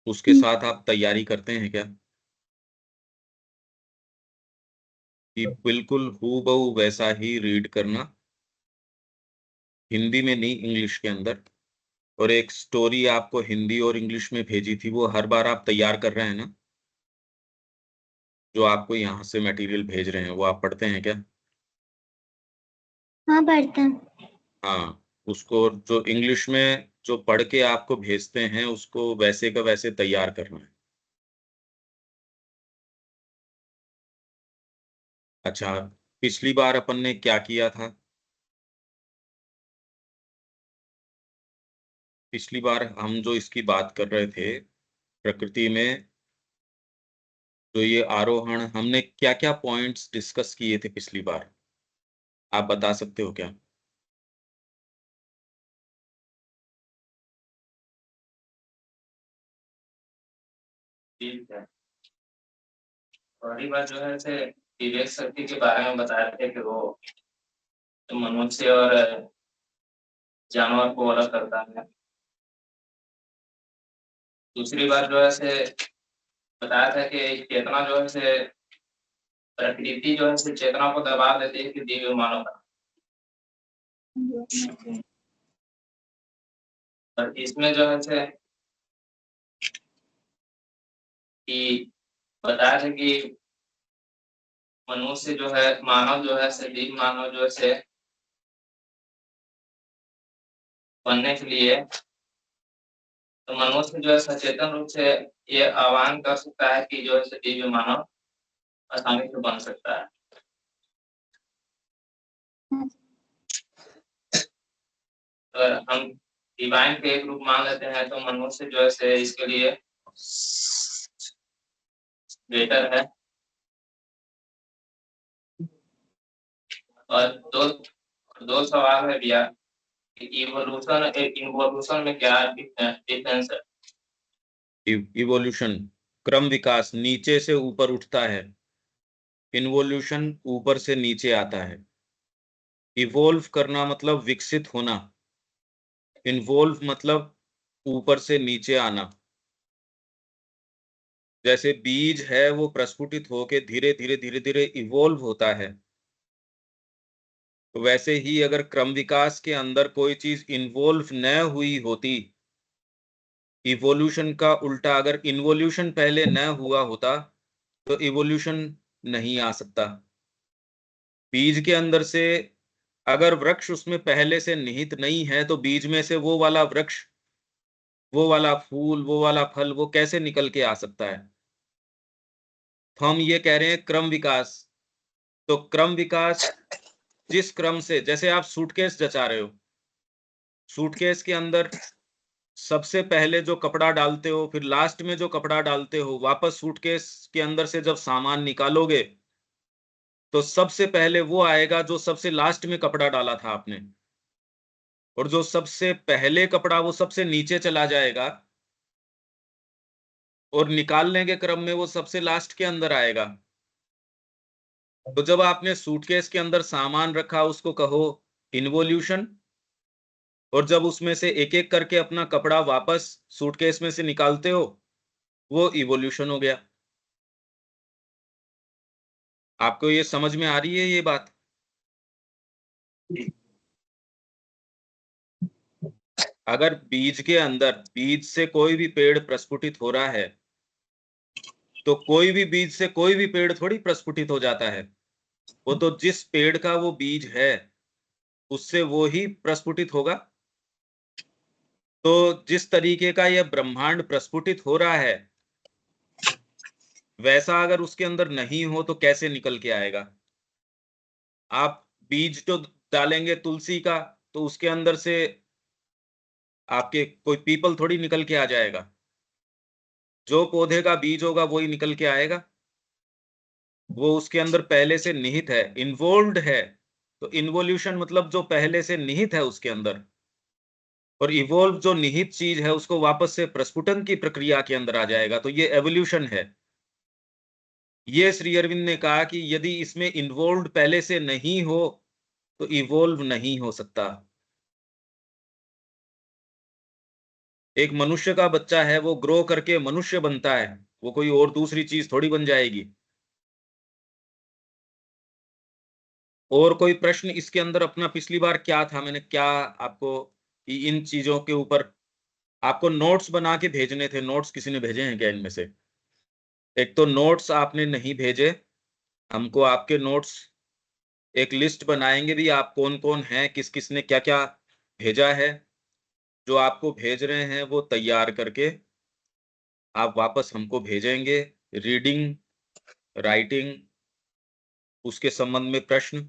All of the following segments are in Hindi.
उसके साथ आप तैयारी करते हैं क्या कि बिल्कुल हूबहू वैसा ही रीड करना, हिंदी में नहीं इंग्लिश के अंदर? और एक स्टोरी आपको हिंदी और इंग्लिश में भेजी थी, वो हर बार आप तैयार कर रहे हैं ना? जो आपको यहाँ से मटेरियल भेज रहे हैं, वो आप पढ़ते हैं क्या? हाँ पढ़ता हूँ। हाँ, उसको जो इंग्लिश में जो पढ़ के आपको भेजते हैं, उसको वैसे का वैसे तैयार करना है। अच्छा, पिछली बार अपन ने क्या किया था? पिछली बार हम जो इसकी बात कर रहे थे, प्रकृति में जो ये आरोहण, हमने क्या-क्या पॉइंट्स डिस्कस किए थे पिछली बार? आप बता सकते हो क्या? ठीक है। पहली बात जो है से विवेक शक्ति के बारे में बता रहे थे कि वो मनुष्य और जानवर को अलग करता है। दूसरी बात जो है से बताया था कि चेतना जो है से प्रकृति जो है से चेतना को दबा देती है कि दिव्य मानव का। और इसमें जो है से कि बताया था कि मनुष्य जो है, मानव जो है से दिव्य मानव जो है से बनने के लिए तो मनुष्य जो है सचेतन रूप से ये आह्वान कर सकता है कि जो है दिव्य मानव आसानी से बन सकता है। अगर हम डिवाइन के एक रूप मान लेते हैं तो मनुष्य जो है इसके लिए बेटर है। और दो दो सवाल है भैया कि इवोल्यूशन में क्या डिफरेंस है? इवोल्यूशन, क्रम विकास नीचे से ऊपर उठता है, इन्वोल्यूशन ऊपर से नीचे आता है। इवोल्व करना मतलब विकसित होना, इन्वोल्व मतलब ऊपर से नीचे आना। जैसे बीज है वो प्रस्फुटित होके धीरे धीरे धीरे धीरे इवोल्व होता है, तो वैसे ही अगर क्रम विकास के अंदर कोई चीज इन्वोल्व न हुई होती, इवोल्यूशन का उल्टा अगर इन्वोल्यूशन पहले न हुआ होता, तो इवोल्यूशन नहीं आ सकता। बीज के अंदर से अगर वृक्ष उसमें पहले से निहित नहीं है, तो बीज में से वो वाला वृक्ष, वो वाला फूल, वो वाला फल, वो कैसे निकल के आ सकता है? तो हम ये कह रहे हैं क्रम विकास। तो क्रम विकास जिस क्रम से, जैसे आप सूटकेस जचा रहे हो, सूटकेस के अंदर सबसे पहले जो कपड़ा डालते हो, फिर लास्ट में जो कपड़ा डालते हो, वापस सूटकेस के अंदर से जब सामान निकालोगे, तो सबसे पहले वो आएगा जो सबसे लास्ट में कपड़ा डाला था आपने, और जो सबसे पहले कपड़ा वो सबसे नीचे चला जाएगा, और निकालने के क्रम में वो सबसे लास्ट के अंदर आएगा। तो जब आपने सूटकेस के अंदर सामान रखा, उसको कहो इन्वोल्यूशन, और जब उसमें से एक एक करके अपना कपड़ा वापस सूटकेस में से निकालते हो, वो इवोल्यूशन हो गया। आपको ये समझ में आ रही है ये बात? अगर बीज के अंदर, बीज से कोई भी पेड़ प्रस्फुटित हो रहा है, तो कोई भी बीज से कोई भी पेड़ थोड़ी प्रस्फुटित हो जाता है। वो तो जिस पेड़ का वो बीज है, उससे वो ही प्रस्फुटित होगा। तो जिस तरीके का यह ब्रह्मांड प्रस्फुटित हो रहा है, वैसा अगर उसके अंदर नहीं हो तो कैसे निकल के आएगा? आप बीज तो डालेंगे तुलसी का, तो उसके अंदर से आपके कोई पीपल थोड़ी निकल के आ जाएगा। जो पौधे का बीज होगा वही निकल के आएगा। वो उसके अंदर पहले से निहित है, इन्वॉल्व्ड है। तो इन्वोल्यूशन मतलब जो पहले से निहित है उसके अंदर, और इवोल्व जो निहित चीज है उसको वापस से प्रस्फुटन की प्रक्रिया के अंदर आ जाएगा, तो ये एवोल्यूशन है। ये श्री अरविंद ने कहा कि यदि इसमें इन्वॉल्व्ड पहले से नहीं हो, तो इवोल्व नहीं हो सकता। एक मनुष्य का बच्चा है, वो ग्रो करके मनुष्य बनता है, वो कोई और दूसरी चीज थोड़ी बन जाएगी। और कोई प्रश्न इसके अंदर? अपना पिछली बार क्या था, मैंने क्या आपको इन चीजों के ऊपर आपको नोट्स बना के भेजने थे। नोट्स किसी ने भेजे हैं क्या इनमें से? एक तो नोट्स आपने नहीं भेजे हमको। आपके नोट्स एक लिस्ट बनाएंगे भी, आप कौन कौन हैं, किस किस ने क्या क्या भेजा है। जो आपको भेज रहे हैं वो तैयार करके आप वापस हमको भेजेंगे। रीडिंग, राइटिंग, उसके संबंध में प्रश्न,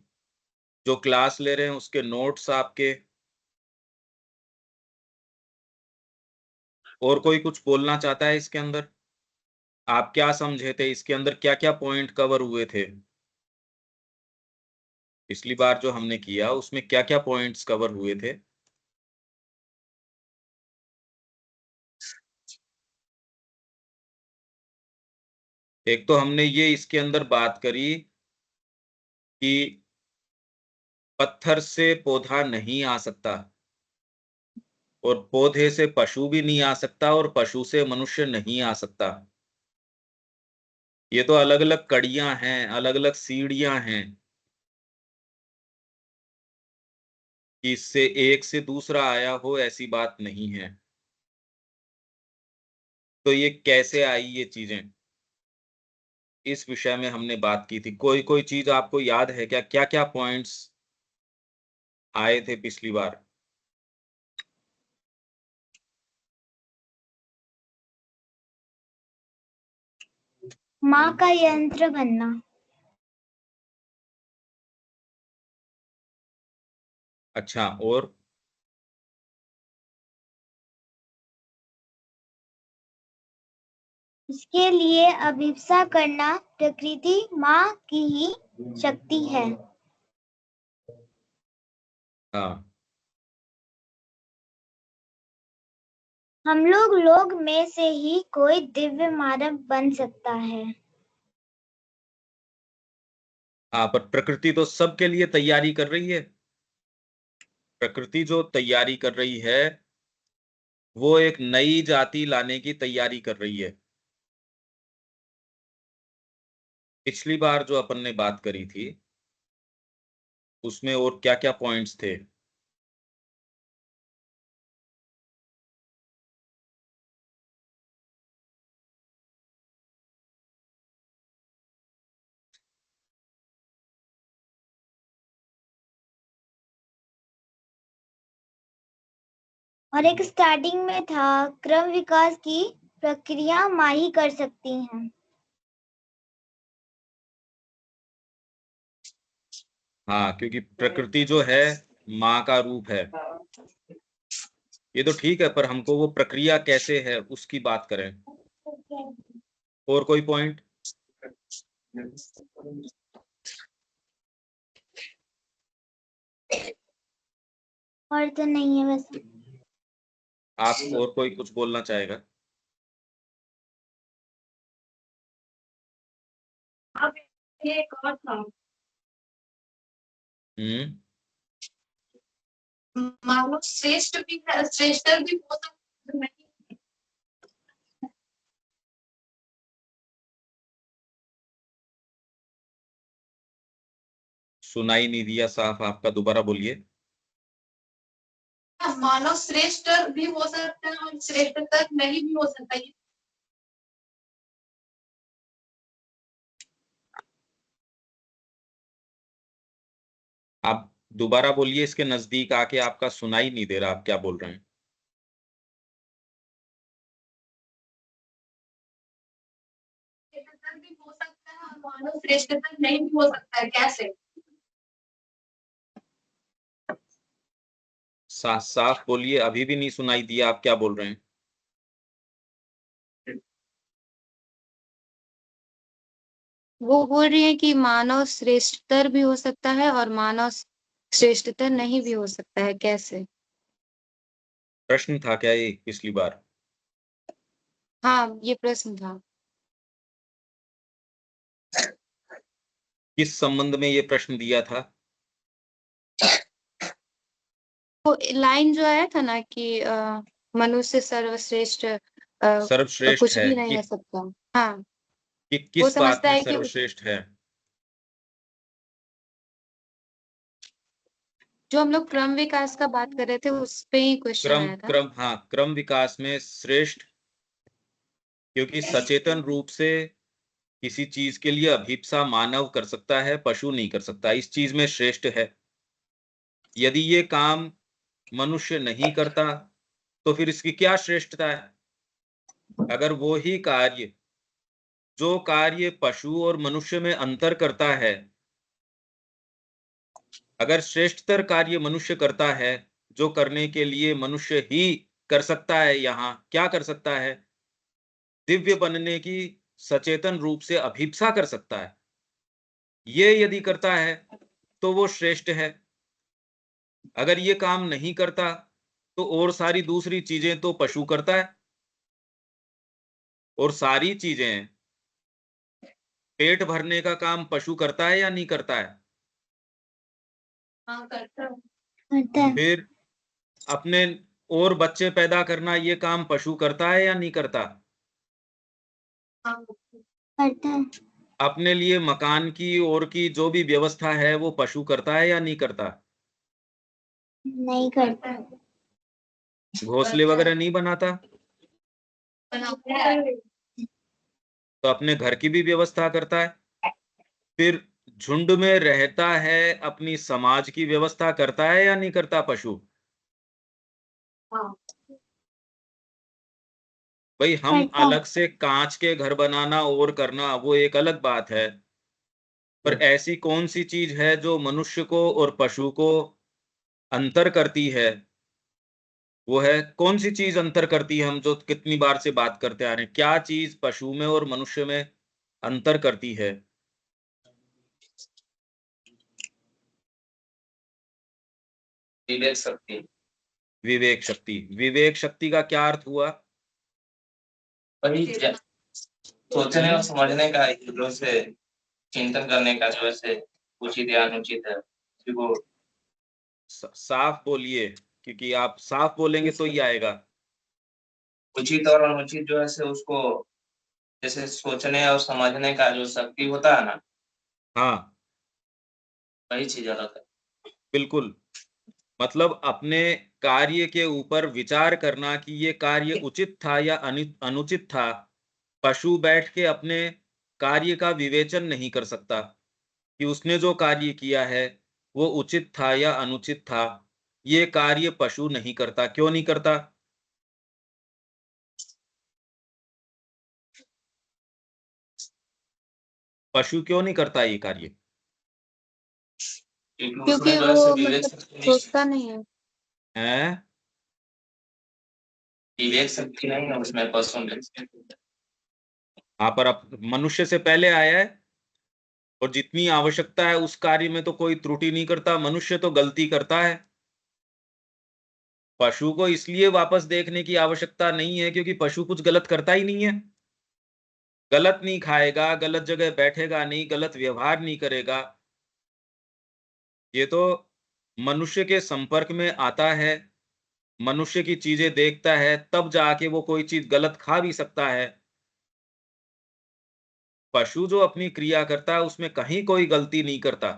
जो क्लास ले रहे हैं उसके नोट्स आपके। और कोई कुछ बोलना चाहता है इसके अंदर? आप क्या समझे थे इसके अंदर, क्या क्या पॉइंट कवर हुए थे? पिछली बार जो हमने किया उसमें क्या क्या पॉइंट्स कवर हुए थे? एक तो हमने ये इसके अंदर बात करी कि पत्थर से पौधा नहीं आ सकता, और पौधे से पशु भी नहीं आ सकता, और पशु से मनुष्य नहीं आ सकता। ये तो अलग अलग कड़ियां हैं, अलग अलग सीढ़ियां हैं कि इससे एक से दूसरा आया हो, ऐसी बात नहीं है। तो ये कैसे आई ये चीजें, इस विषय में हमने बात की थी। कोई कोई चीज आपको याद है क्या, क्या क्या पॉइंट्स आए थे पिछली बार? माँ का यंत्र बनना। अच्छा, और? इसके लिए अभिप्सा करना प्रकृति माँ की ही शक्ति है। हाँ, हम लोग में से ही कोई दिव्य मानव बन सकता है। हाँ, पर प्रकृति तो सबके लिए तैयारी कर रही है। प्रकृति जो तैयारी कर रही है वो एक नई जाति लाने की तैयारी कर रही है। पिछली बार जो अपन ने बात करी थी उसमें और क्या क्या पॉइंट्स थे? और एक स्टार्टिंग में था क्रम विकास की प्रक्रिया माँ ही कर सकती हैं। हाँ, क्योंकि प्रकृति जो है माँ का रूप है। ये तो ठीक है, पर हमको वो प्रक्रिया कैसे है उसकी बात करें। और कोई पॉइंट? और तो नहीं है वैसे। आप और कोई कुछ बोलना चाहेगा? अब ये एक और था, मानव श्रेष्ठ भी है, श्रेष्ठतर भी हो सकता है। सुनाई नहीं दिया साफ, आपका दोबारा बोलिए। मानव श्रेष्ठ भी हो सकता है और श्रेष्ठतर नहीं भी हो सकता है। आप दोबारा बोलिए, इसके नजदीक आके, आपका सुनाई नहीं दे रहा, आप क्या बोल रहे हैं? श्रेष्ठतर भी हो सकता है और मानव श्रेष्ठतर नहीं भी हो सकता है, कैसे? साफ साफ बोलिए, अभी भी नहीं सुनाई दिया, आप क्या बोल रहे हैं? वो बोल रही है कि मानव श्रेष्ठतर भी हो सकता है और मानव श्रेष्ठतर नहीं भी हो सकता है, कैसे? प्रश्न था क्या ये पिछली बार? हाँ, ये प्रश्न था। किस संबंध में ये प्रश्न दिया था? तो लाइन जो आया था ना कि मनुष्य सर्वश्रेष्ठ सर्वश्रेष्ठ कुछ है भी नहीं है सकता। हाँ, कि वो किस बात समझता में है कि सर्वश्रेष्ठ है? जो हम लोग क्रम विकास का बात कर रहे थे उस पे ही क्वेश्चन क्रम आया था। क्रम हाँ, क्रम विकास में श्रेष्ठ, क्योंकि सचेतन रूप से किसी चीज के लिए अभिप्सा मानव कर सकता है, पशु नहीं कर सकता, इस चीज में श्रेष्ठ है। यदि ये काम मनुष्य नहीं करता तो फिर इसकी क्या श्रेष्ठता है? अगर वो ही कार्य, जो कार्य पशु और मनुष्य में अंतर करता है, अगर श्रेष्ठतर कार्य मनुष्य करता है, जो करने के लिए मनुष्य ही कर सकता है, यहाँ क्या कर सकता है? दिव्य बनने की सचेतन रूप से अभिप्सा कर सकता है। ये यदि करता है तो वो श्रेष्ठ है। अगर ये काम नहीं करता तो और सारी दूसरी चीजें तो पशु करता है, और सारी चीजें, पेट भरने का काम पशु करता है या नहीं करता है? हाँ करता हूँ। करता है। फिर अपने और बच्चे पैदा करना, ये काम पशु करता है या नहीं करता? हाँ करता है। अपने लिए मकान की और की जो भी व्यवस्था है वो पशु करता है या नहीं करता? नहीं करता। घोंसले वगैरह नहीं बनाता? बनाता है। तो अपने घर की भी व्यवस्था करता है। फिर झुंड में रहता है, अपनी समाज की व्यवस्था करता है या नहीं करता पशु? हाँ भाई, हम करता है। अलग से कांच के घर बनाना और करना वो एक अलग बात है, पर ऐसी कौन सी चीज है जो मनुष्य को और पशु को अंतर करती है? वो है कौन सी चीज अंतर करती है? हम जो कितनी बार से बात करते आ रहे हैं, क्या चीज पशु में और मनुष्य में अंतर करती है? विवेक शक्ति। विवेक शक्ति। विवेक शक्ति का क्या अर्थ हुआ? वही सोचने और समझने का, जो से चिंतन करने का, जो है उचित या अनुचित है उसी को। साफ बोलिए, क्योंकि आप साफ बोलेंगे तो ही आएगा। उचित और अनुचित जो है उसको जैसे सोचने और समझने का जो शक्ति होता है ना, हाँ, वही चीज अलग है। बिल्कुल। मतलब अपने कार्य के ऊपर विचार करना कि ये कार्य उचित था या अनुचित था। पशु बैठ के अपने कार्य का विवेचन नहीं कर सकता कि उसने जो कार्य किया है वो उचित था या अनुचित था। ये कार्य पशु नहीं करता। क्यों नहीं करता? पशु क्यों नहीं करता ये कार्य? क्योंकि उसमें क्योंकि जो वो है विवेक मतलब शक्ति नहीं, सोचता नहीं है। हैं? विवेक शक्ति नहीं है उसमें पशु में। हाँ, पर अब मनुष्य से पहले आया है, और जितनी आवश्यकता है उस कार्य में तो कोई त्रुटि नहीं करता। मनुष्य तो गलती करता है। पशु को इसलिए वापस देखने की आवश्यकता नहीं है क्योंकि पशु कुछ गलत करता ही नहीं है। गलत नहीं खाएगा, गलत जगह बैठेगा नहीं, गलत व्यवहार नहीं करेगा। ये तो मनुष्य के संपर्क में आता है, मनुष्य की चीजें देखता है, तब जाके वो कोई चीज गलत खा भी सकता है। पशु जो अपनी क्रिया करता है उसमें कहीं कोई गलती नहीं करता।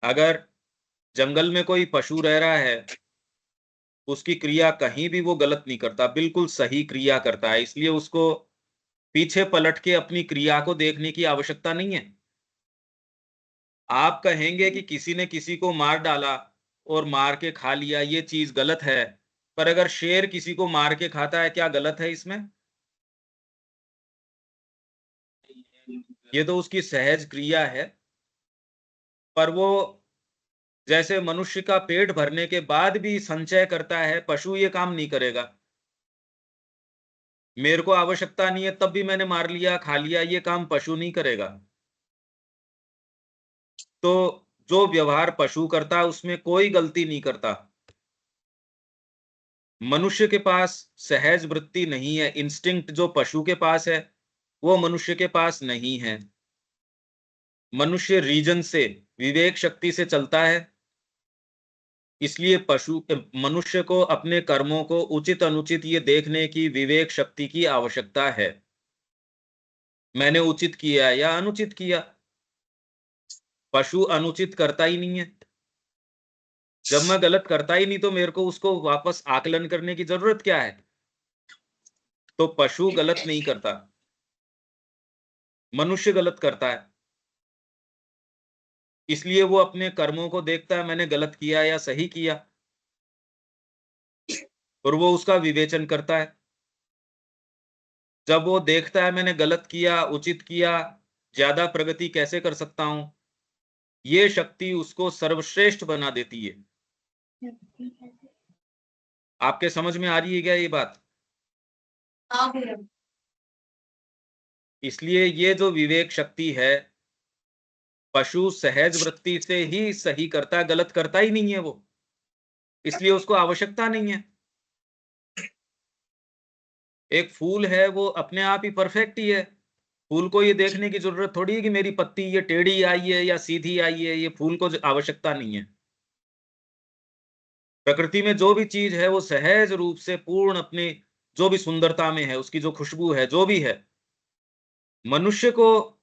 अगर जंगल में कोई पशु रह रहा है, उसकी क्रिया कहीं भी वो गलत नहीं करता, बिल्कुल सही क्रिया करता है, इसलिए उसको पीछे पलट के अपनी क्रिया को देखने की आवश्यकता नहीं है। आप कहेंगे कि किसी ने किसी को मार डाला और मार के खा लिया, ये चीज गलत है, पर अगर शेर किसी को मार के खाता है, क्या गलत है इसमें? ये तो उसकी सहज क्रिया है। पर वो जैसे मनुष्य का पेट भरने के बाद भी संचय करता है, पशु ये काम नहीं करेगा। मेरे को आवश्यकता नहीं है तब भी मैंने मार लिया, खा लिया, ये काम पशु नहीं करेगा। तो जो व्यवहार पशु करता है उसमें कोई गलती नहीं करता। मनुष्य के पास सहज वृत्ति नहीं है, इंस्टिंक्ट जो पशु के पास है वो मनुष्य के पास नहीं है। मनुष्य रीजन से, विवेक शक्ति से चलता है, इसलिए मनुष्य को अपने कर्मों को उचित अनुचित ये देखने की विवेक शक्ति की आवश्यकता है। मैंने उचित किया या अनुचित किया। पशु अनुचित करता ही नहीं है। जब मैं गलत करता ही नहीं तो मेरे को उसको वापस आकलन करने की जरूरत क्या है? तो पशु गलत नहीं करता, मनुष्य गलत करता है। इसलिए वो अपने कर्मों को देखता है, मैंने गलत किया या सही किया, और वो उसका विवेचन करता है। जब वो देखता है मैंने गलत किया, उचित किया, ज्यादा प्रगति कैसे कर सकता हूं, ये शक्ति उसको सर्वश्रेष्ठ बना देती है। आपके समझ में आ रही है क्या ये बात? हाँ भैया। इसलिए ये जो विवेक शक्ति है, पशु सहज वृत्ति से ही सही करता है, गलत करता ही नहीं है वो, इसलिए उसको आवश्यकता नहीं है। एक फूल है, वो अपने आप ही परफेक्ट ही है। फूल को ये देखने की जरूरत थोड़ी है कि मेरी पत्ती ये टेढ़ी आई है या सीधी आई है, ये फूल को आवश्यकता नहीं है। प्रकृति में जो भी चीज है वो सहज रूप से पूर्ण अपने जो भी सुंदरता में है, उसकी जो खुशबू है, जो भी है, मनुष्य को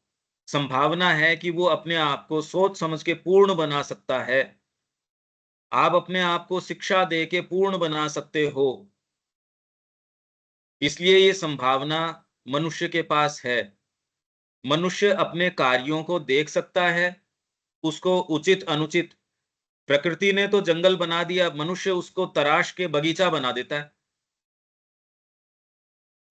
संभावना है कि वो अपने आप को सोच समझ के पूर्ण बना सकता है। आप अपने आप को शिक्षा दे के पूर्ण बना सकते हो, इसलिए ये संभावना मनुष्य के पास है। मनुष्य अपने कार्यों को देख सकता है, उसको उचित अनुचित, प्रकृति ने तो जंगल बना दिया, मनुष्य उसको तराश के बगीचा बना देता है।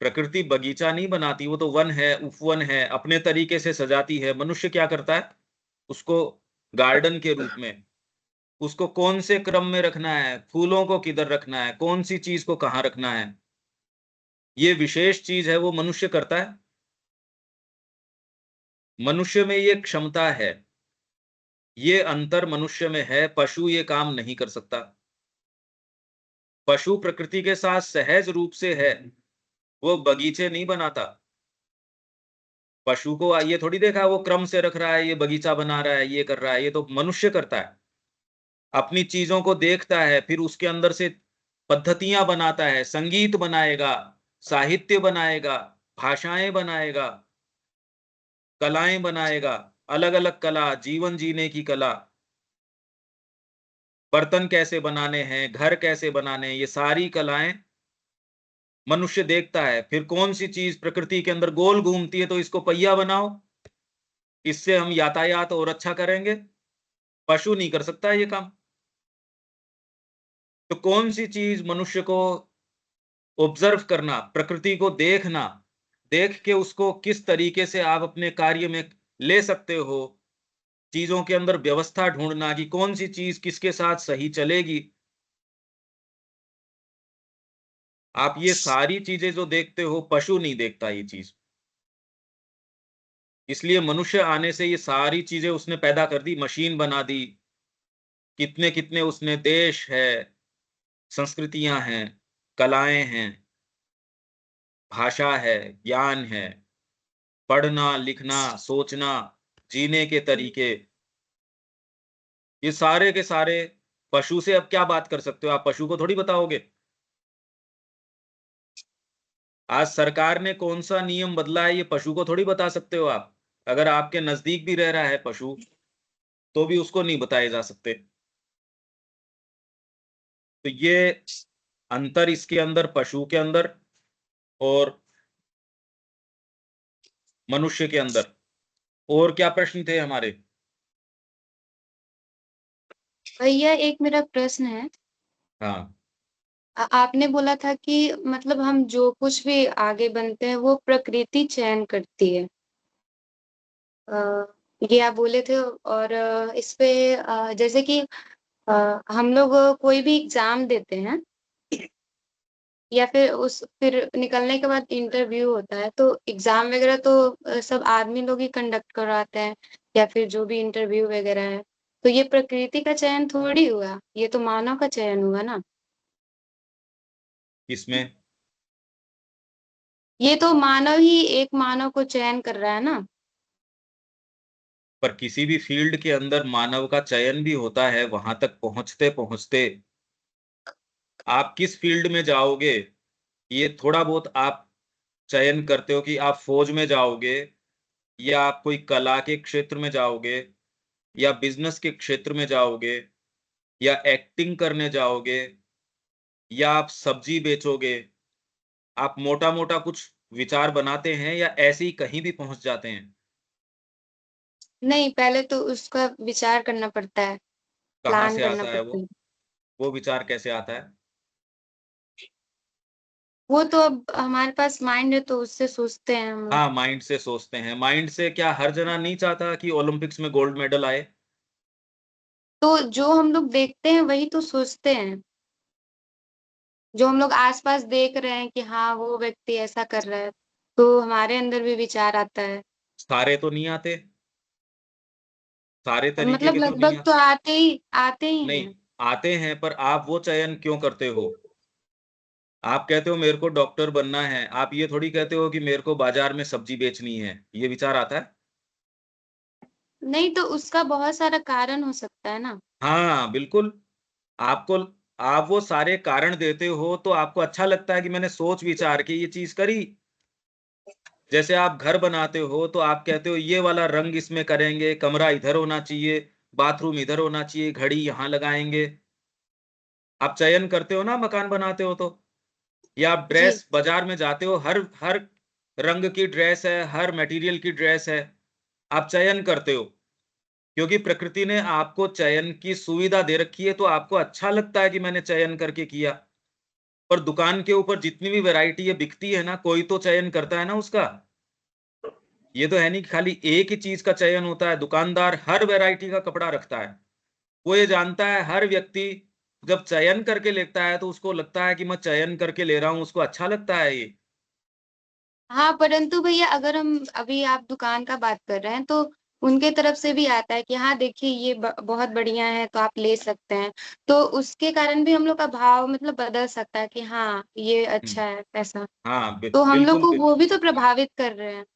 प्रकृति बगीचा नहीं बनाती, वो तो वन है, उपवन है, अपने तरीके से सजाती है। मनुष्य क्या करता है? उसको गार्डन के रूप में, उसको कौन से क्रम में रखना है, फूलों को किधर रखना है, कौन सी चीज को कहां रखना है, ये विशेष चीज है, वो मनुष्य करता है। मनुष्य में ये क्षमता है, ये अंतर मनुष्य में है। पशु ये काम नहीं कर सकता। पशु प्रकृति के साथ सहज रूप से है, वो बगीचे नहीं बनाता। पशु को ये थोड़ी देखा वो क्रम से रख रहा है, ये बगीचा बना रहा है, ये कर रहा है, ये तो मनुष्य करता है। अपनी चीजों को देखता है, फिर उसके अंदर से पद्धतियां बनाता है, संगीत बनाएगा, साहित्य बनाएगा, भाषाएं बनाएगा, कलाएं बनाएगा, अलग अलग कला, जीवन जीने की कला, बर्तन कैसे बनाने हैं, घर कैसे बनाने हैं, ये सारी कलाएं मनुष्य देखता है। फिर कौन सी चीज प्रकृति के अंदर गोल घूमती है, तो इसको पहिया बनाओ, इससे हम यातायात और अच्छा करेंगे। पशु नहीं कर सकता ये काम। तो कौन सी चीज मनुष्य को ऑब्जर्व करना, प्रकृति को देखना, देख के उसको किस तरीके से आप अपने कार्य में ले सकते हो, चीजों के अंदर व्यवस्था ढूंढना कि कौन सी चीज किसके साथ सही चलेगी। आप ये सारी चीजें जो देखते हो, पशु नहीं देखता ये चीज। इसलिए मनुष्य आने से ये सारी चीजें उसने पैदा कर दी, मशीन बना दी। कितने कितने उसने देश है, संस्कृतियां हैं, कलाएं हैं, भाषा है, ज्ञान है, पढ़ना लिखना, सोचना, जीने के तरीके, ये सारे के सारे पशु से अब क्या बात कर सकते हो? आप पशु को थोड़ी बताओगे। आज सरकार ने कौन सा नियम बदला है, ये पशु को थोड़ी बता सकते हो आप। अगर आपके नजदीक भी रह रहा है पशु, तो भी उसको नहीं बताए जा सकते। तो ये अंतर इसके अंदर, पशु के अंदर और मनुष्य के अंदर। और क्या प्रश्न थे हमारे? भैया एक मेरा प्रश्न है। हाँ, आपने बोला था कि मतलब हम जो कुछ भी आगे बनते हैं वो प्रकृति चयन करती है। ये आप बोले थे। और इस पे जैसे कि हम लोग कोई भी एग्जाम देते हैं या फिर निकलने के बाद इंटरव्यू होता है, तो एग्जाम वगैरह तो सब आदमी लोग ही कंडक्ट करवाते हैं, या फिर जो भी इंटरव्यू वगैरह है, तो ये प्रकृति का चयन थोड़ी हुआ, ये तो मानव का चयन हुआ ना। इसमें ये तो मानव ही एक मानव को चयन कर रहा है ना। पर किसी भी फील्ड के अंदर मानव का चयन भी होता है। वहां तक पहुंचते पहुंचते आप किस फील्ड में जाओगे, ये थोड़ा बहुत आप चयन करते हो कि आप फौज में जाओगे, या आप कोई कला के क्षेत्र में जाओगे, या बिजनेस के क्षेत्र में जाओगे, या एक्टिंग करने जाओगे, या आप सब्जी बेचोगे। आप मोटा मोटा कुछ विचार बनाते हैं या ऐसे ही कहीं भी पहुंच जाते हैं? नहीं, पहले तो उसका विचार करना पड़ता है, कहाँ प्लान से करना आता है पड़ता है। वो विचार कैसे आता है? वो तो अब हमारे पास माइंड है तो उससे सोचते हैं हम लोग। हाँ, माइंड से सोचते हैं। माइंड से क्या हर जना नहीं चाहता कि ओलंपिक्स में गोल्ड मेडल आए? तो जो हम लोग देखते हैं वही तो सोचते हैं। जो हम लोग आस-पास देख रहे हैं कि हाँ, वो व्यक्ति ऐसा कर रहा है, तो हमारे अंदर भी विचार आता है। सारे तो नहीं आते, सारे तरीके मतलब के तो नहीं लगभग तो आते ही नहीं हैं। आते हैं, पर आप वो चयन क्यों करते हो? आप कहते हो मेरे को डॉक्टर बनना है, आप ये थोड़ी कहते हो कि मेरे को बाजार में सब्जी बेचनी है। ये विचार आता है? नहीं तो उसका बहुत सारा कारण हो सकता है ना। हाँ, बिल्कुल। आपको आप वो सारे कारण देते हो तो आपको अच्छा लगता है कि मैंने सोच विचार के ये चीज़ करी। जैसे आप घर बनाते हो तो आप कहते हो ये वाला रंग इसमें करेंगे, कमरा इधर होना चाहिए, बाथरूम इधर होना चाहिए, घड़ी यहाँ लगाएँगे। आप चयन करते हो ना मकान बनाते हो तो। या आप जी। ड्रेस बाज़ार में जाते हो, हर हर रंग की ड्रेस है, हर मटेरियल की ड्रेस है, आप चयन करते हो। क्योंकि प्रकृति ने आपको चयन की सुविधा दे रखी है, तो आपको अच्छा लगता है कि मैंने चयन करके किया। पर दुकान के ऊपर जितनी भी वैरायटी ये बिकती है ना, कोई तो चयन करता है ना उसका। ये तो है नहीं कि खाली एक ही चीज़ का चयन होता है, दुकानदार हर वैरायटी का कपड़ा रखता है। वो ये जानता है हर व्यक्ति जब चयन करके लेता है, तो उसको लगता है कि मैं चयन करके ले रहा हूँ, उसको अच्छा लगता है ये। हाँ, परंतु भैया अगर हम अभी आप दुकान का बात कर रहे हैं, तो उनके तरफ से भी आता है कि हाँ, देखिए ये बहुत बढ़िया है, तो आप ले सकते हैं। तो उसके कारण भी हम लोग का भाव मतलब बदल सकता है कि हाँ, ये हुँ। अच्छा है, ऐसा। हाँ, तो हम लोग बिल्कुल, को वो बिल्कुल। भी तो प्रभावित कर रहे हैं।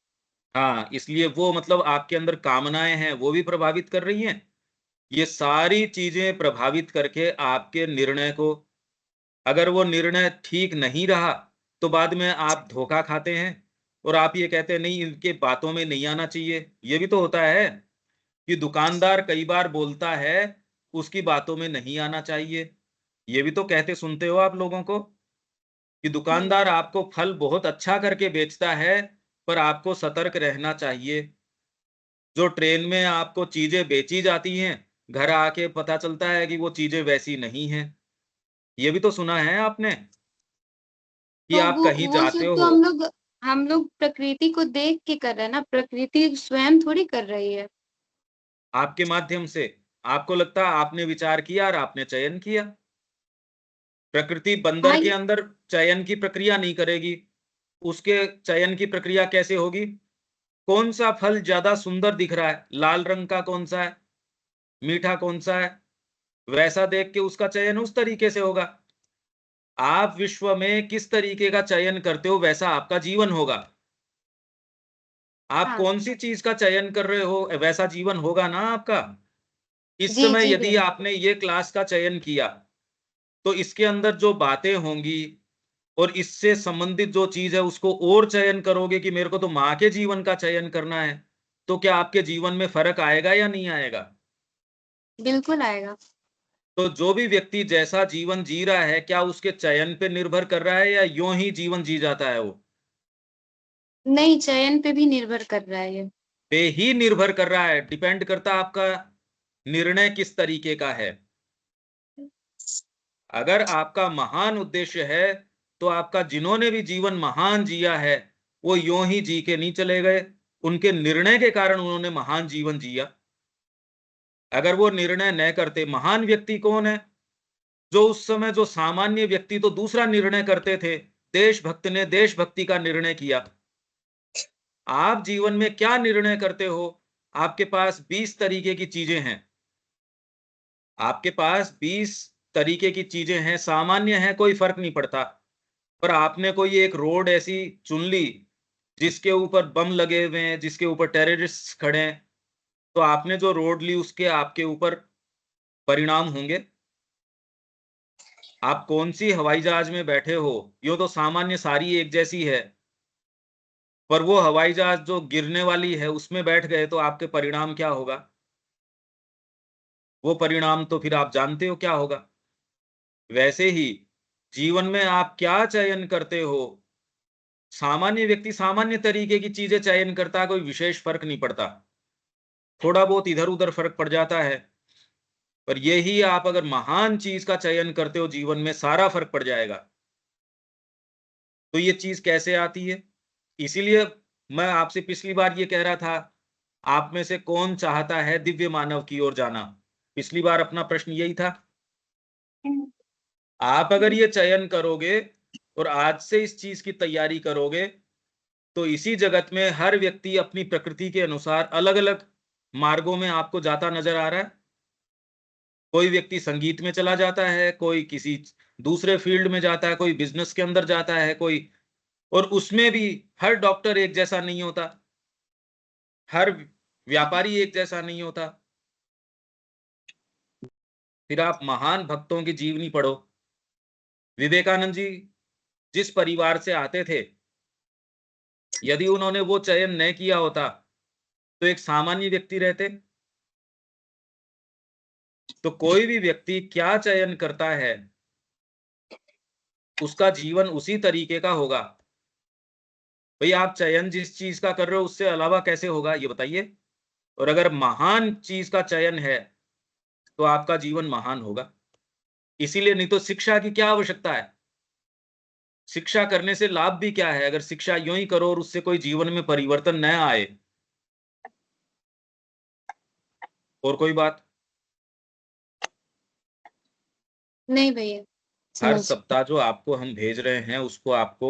हाँ, इसलिए वो मतलब आपके अंदर कामनाएँ हैं, वो भी प्रभावित कर रही हैं। ये सारी चीज़ें प्रभावित करके आपके निर्णय को, अगर वो निर्णय ठीक नहीं रहा, तो बाद में आप धोखा खाते हैं और आप ये कहते हैं नहीं इनके बातों में नहीं आना चाहिए। ये भी तो होता है कि दुकानदार कई बार बोलता है, उसकी बातों में नहीं आना चाहिए। ये भी तो कहते सुनते हो आप लोगों को कि हुँ। दुकानदार आपको फल बहुत अच्छा करके बेचता है, पर आपको सतर्क रहना चाहिए। जो ट्रेन में आपको चीज़ें बेची जाती हैं, घर आके पता चलता है कि वो चीज़ें वैसी नहीं हैं। ये भी तो सुना है आपने कि तो आप कहीं वो जाते सब तो हो, हम लोग प्रकृति को देख के कर रहे हैं ना, प्रकृति स्वयं थोड़ी कर रही है। आपके माध्यम से, आपको लगता है आपने विचार किया और आपने चयन किया। प्रकृति बंदर हाँ, के अंदर चयन की प्रक्रिया नहीं करेगी। उसके चयन की प्रक्रिया कैसे होगी? कौन-सा फल ज़्यादा सुंदर दिख रहा है? लाल रंग का कौन-सा है? मीठा कौन-सा है? वैसा देख के उसका चयन उस तरीके से होगा। आप विश्व में किस तरीके का चयन करते हो, वैसा आपका जीवन होगा। आप हाँ। कौन-सी चीज़ का चयन कर रहे हो, वैसा जीवन होगा ना आपका। इस जी, समय जी यदि भैया। आपने ये क्लास का चयन किया, तो इसके अंदर जो बातें होंगी और इससे संबंधित जो चीज़ है, उसको और चयन करोगे कि मेरे को तो माँ के जीवन का चयन करना है, तो क्या आपके जीवन में फ़र्क आएगा या नहीं आएगा? बिल्कुल आएगा। तो जो भी व्यक्ति जैसा जीवन जी रहा है, क्या उसके चयन पे निर्भर कर रहा है या यूँ ही जीवन जी जाता है वो? नहीं, चयन पे भी निर्भर कर रहा है ये। पे ही निर्भर कर रहा है, डिपेंड करता है आपका निर्णय किस तरीके का है। अगर आपका महान उद्देश्य है, तो आपका जिन्होंने भी जीवन महान जिया है, वो यूँ ही जी के नहीं चले गए। उनके निर्णय के कारण उन्होंने महान जीवन जिया। अगर वो निर्णय न करते, महान व्यक्ति कौन है? जो उस समय जो सामान्य व्यक्ति तो दूसरा निर्णय करते थे, देशभक्त ने देशभक्ति का निर्णय किया। आप जीवन में क्या निर्णय करते हो? आपके पास 20 तरीके की चीज़ें हैं। आपके पास 20 तरीके की चीज़ें हैं, सामान्य हैं, कोई फ़र्क नहीं पड़ता। पर आपने कोई एक रोड ऐसी चुन ली, जिसके ऊपर बम लगे हुए हैं, जिसके ऊपर टेररिस्ट्स खड़े हैं, तो आपने जो रोड ली उसके आपके ऊपर परिणाम होंगे। आप कौन सी हवाई जहाज में बैठे हो, यो तो सामान्य सारी एक जैसी है, पर वो हवाई जहाज जो गिरने वाली है उसमें बैठ गए तो आपके परिणाम क्या होगा? वो परिणाम तो फिर आप जानते हो क्या होगा। वैसे ही जीवन में आप क्या चयन करते हो, सामान्य व्यक्ति सामान्य तरीके की चीजें चयन करता है, कोई विशेष फर्क नहीं पड़ता, थोड़ा बहुत इधर उधर फर्क पड़ जाता है, पर यही आप अगर महान चीज का चयन करते हो जीवन में सारा फर्क पड़ जाएगा। तो ये चीज कैसे आती है? इसीलिए मैं आपसे पिछली बार ये कह रहा था, आप में से कौन चाहता है दिव्य मानव की ओर जाना? पिछली बार अपना प्रश्न यही था। आप अगर ये चयन करोगे और आज से इस चीज की तैयारी करोगे, तो इसी जगत में हर व्यक्ति अपनी प्रकृति के अनुसार अलग अलग मार्गों में आपको जाता नजर आ रहा है। कोई व्यक्ति संगीत में चला जाता है, कोई किसी दूसरे फील्ड में जाता है, कोई बिजनेस के अंदर जाता है, कोई, और उसमें भी हर डॉक्टर एक जैसा नहीं होता, हर व्यापारी एक जैसा नहीं होता। फिर आप महान भक्तों की जीवनी पढ़ो। विवेकानंद जी जिस परिवार से आते थे, यदि उन्होंने वो चयन नहीं किया होता तो एक सामान्य व्यक्ति रहते। तो कोई भी व्यक्ति क्या चयन करता है उसका जीवन उसी तरीके का होगा। भाई आप चयन जिस चीज का कर रहे हो उससे अलावा कैसे होगा ये बताइए। और अगर महान चीज का चयन है तो आपका जीवन महान होगा। इसीलिए, नहीं तो शिक्षा की क्या आवश्यकता है? शिक्षा करने से लाभ भी क्या है अगर शिक्षा यूं ही करो और उससे कोई जीवन में परिवर्तन न आए? और कोई बात? नहीं भैया, हर समझ। सप्ताह जो आपको हम भेज रहे हैं उसको आपको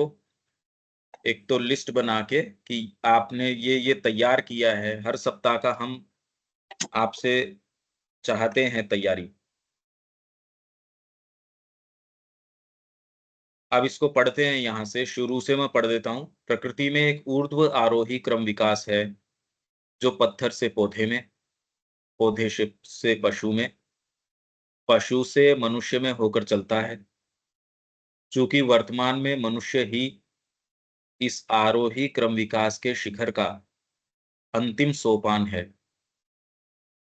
एक तो लिस्ट बना के कि आपने ये तैयार किया है, हर सप्ताह का हम आपसे चाहते हैं तैयारी। अब इसको पढ़ते हैं, यहां से शुरू से मैं पढ़ देता हूं। प्रकृति में एक ऊर्ध्व आरोही क्रम विकास है जो पत्थर से पौधे में, पौधे से पशु में, पशु से मनुष्य में होकर चलता है। चूंकि वर्तमान में मनुष्य ही इस आरोही क्रम विकास के शिखर का अंतिम सोपान है,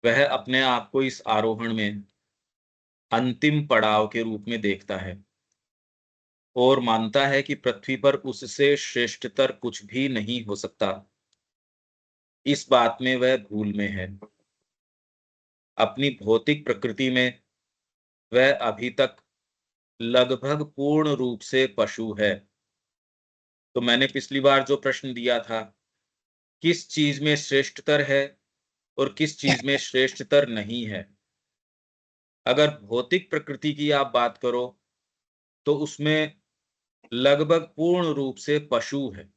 वह अपने आप को इस आरोहण में अंतिम पड़ाव के रूप में देखता है और मानता है कि पृथ्वी पर उससे श्रेष्ठतर कुछ भी नहीं हो सकता। इस बात में वह भूल में है। अपनी भौतिक प्रकृति में वह अभी तक लगभग पूर्ण रूप से पशु है। तो मैंने पिछली बार जो प्रश्न दिया था, किस चीज में श्रेष्ठतर है और किस चीज में श्रेष्ठतर नहीं है, अगर भौतिक प्रकृति की आप बात करो तो उसमें लगभग पूर्ण रूप से पशु है।